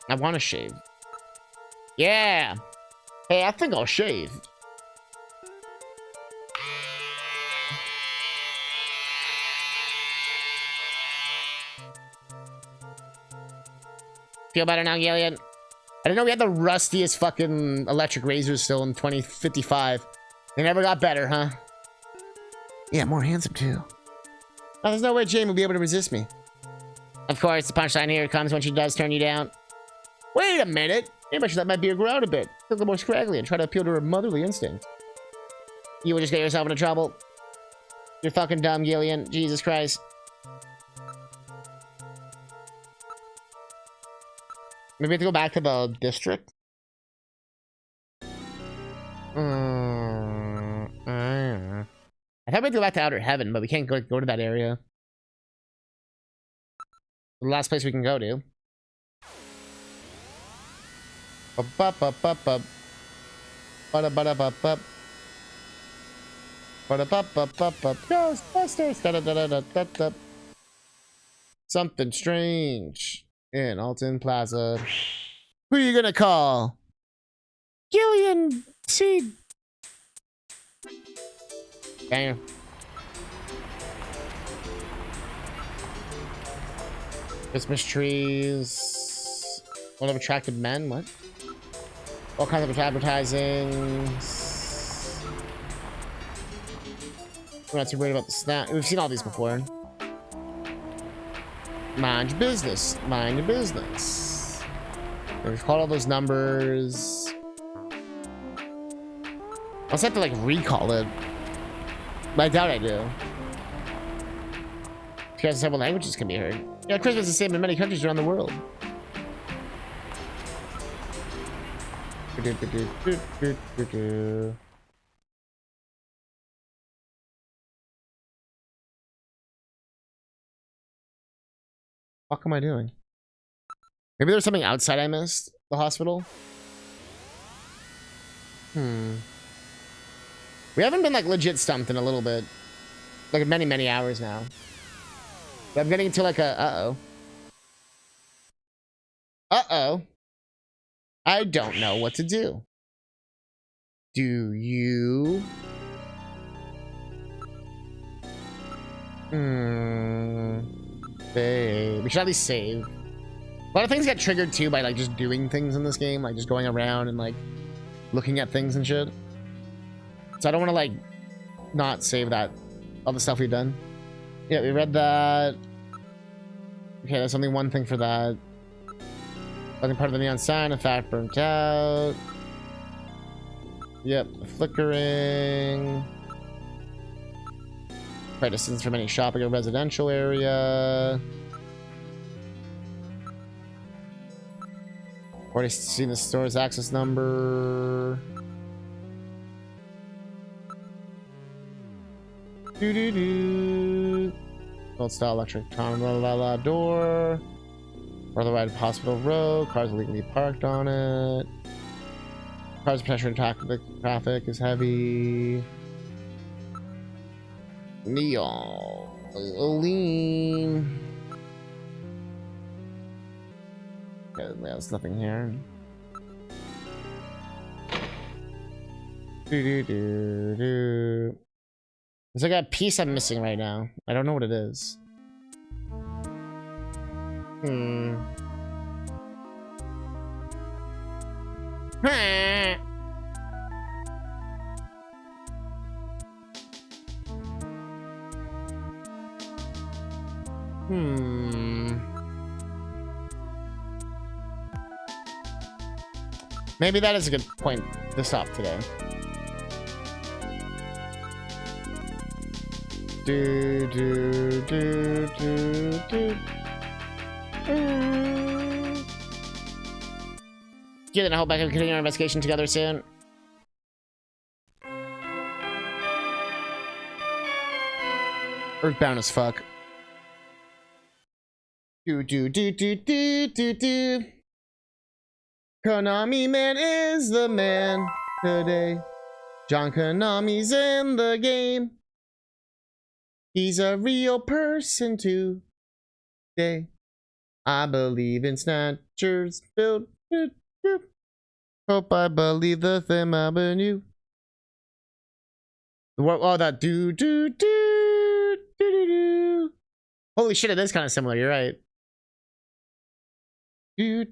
I want to shave. Yeah. Hey, I think I'll shave. Feel better now, Gillian? I didn't know we had the rustiest fucking electric razors still in 2055. They never got better, huh? Yeah, more handsome too. Oh, there's no way Jane will be able to resist me. Of course, the punchline here comes when she does turn you down. Wait a minute! Maybe I should let my beard grow out a bit. Look a little more scraggly and try to appeal to her motherly instinct. You will just get yourself into trouble. You're fucking dumb, Gillian. Jesus Christ. Maybe we have to go back to the district? I thought we'd go back to Outer Heaven, but we can't go to that area. The last place we can go to. Ghostbusters! Something strange in Alton Plaza. Who are you gonna call? Gillian Seed. Banger. Christmas trees. One of attractive men. What? All kinds of advertising. We're not too worried about the snap. We've seen all these before. Mind your business. Mind your business. We've called all those numbers. I also have to like recall it. But I doubt I do. Because several languages can be heard. Yeah, Christmas is the same in many countries around the world. What am I doing? Maybe there's something outside I missed? The hospital? We haven't been like legit stumped in a little bit. Like many hours now. But I'm getting into like a uh-oh. Uh-oh. I don't know what to do. Do you? Babe. We should at least save. A lot of things get triggered too by like just doing things in this game. Like just going around and like looking at things and shit. So I don't want to like not save that. All the stuff we've done. Yeah, we read that. Okay, there's only one thing for that. Nothing part of the neon sign. In fact, burnt out. Yep, flickering. Quite distance from any shopping or residential area. Already seen the store's access number. Old style electric tron la la la door. Or the right hospital road. Cars illegally parked on it. Cars pressure and traffic is heavy. Neon. Lean. Okay, there's nothing here. Do. There's like a piece I'm missing right now. I don't know what it is. Maybe that is a good point to stop today. Good, and I hope I can continue our investigation together soon. Earthbound as fuck. Konami man is the man today. John Konami's in the game. He's a real person today. I believe in Snatchers build. Hope I believe the thing about you. What? Oh, that do. Holy shit! It is kind of similar. You're right. Do.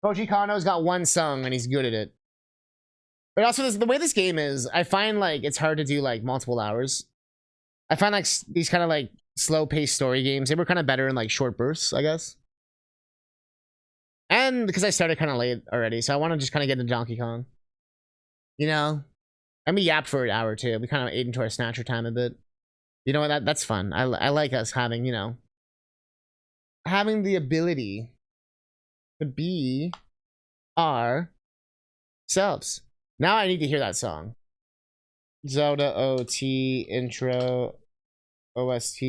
Koji Kano's got one song and he's good at it. But also, the way this game is, I find like it's hard to do like multiple hours. I find like these kind of like slow-paced story games, they were kind of better in like short bursts, I guess. And because I started kind of late already, so I want to just kind of get into Donkey Kong. You know? And we yapped for an hour too. We kind of ate into our Snatcher time a bit. You know what? That's fun. I like us having, you know, having the ability to be ourselves. Now I need to hear that song. Zelda OT intro OST.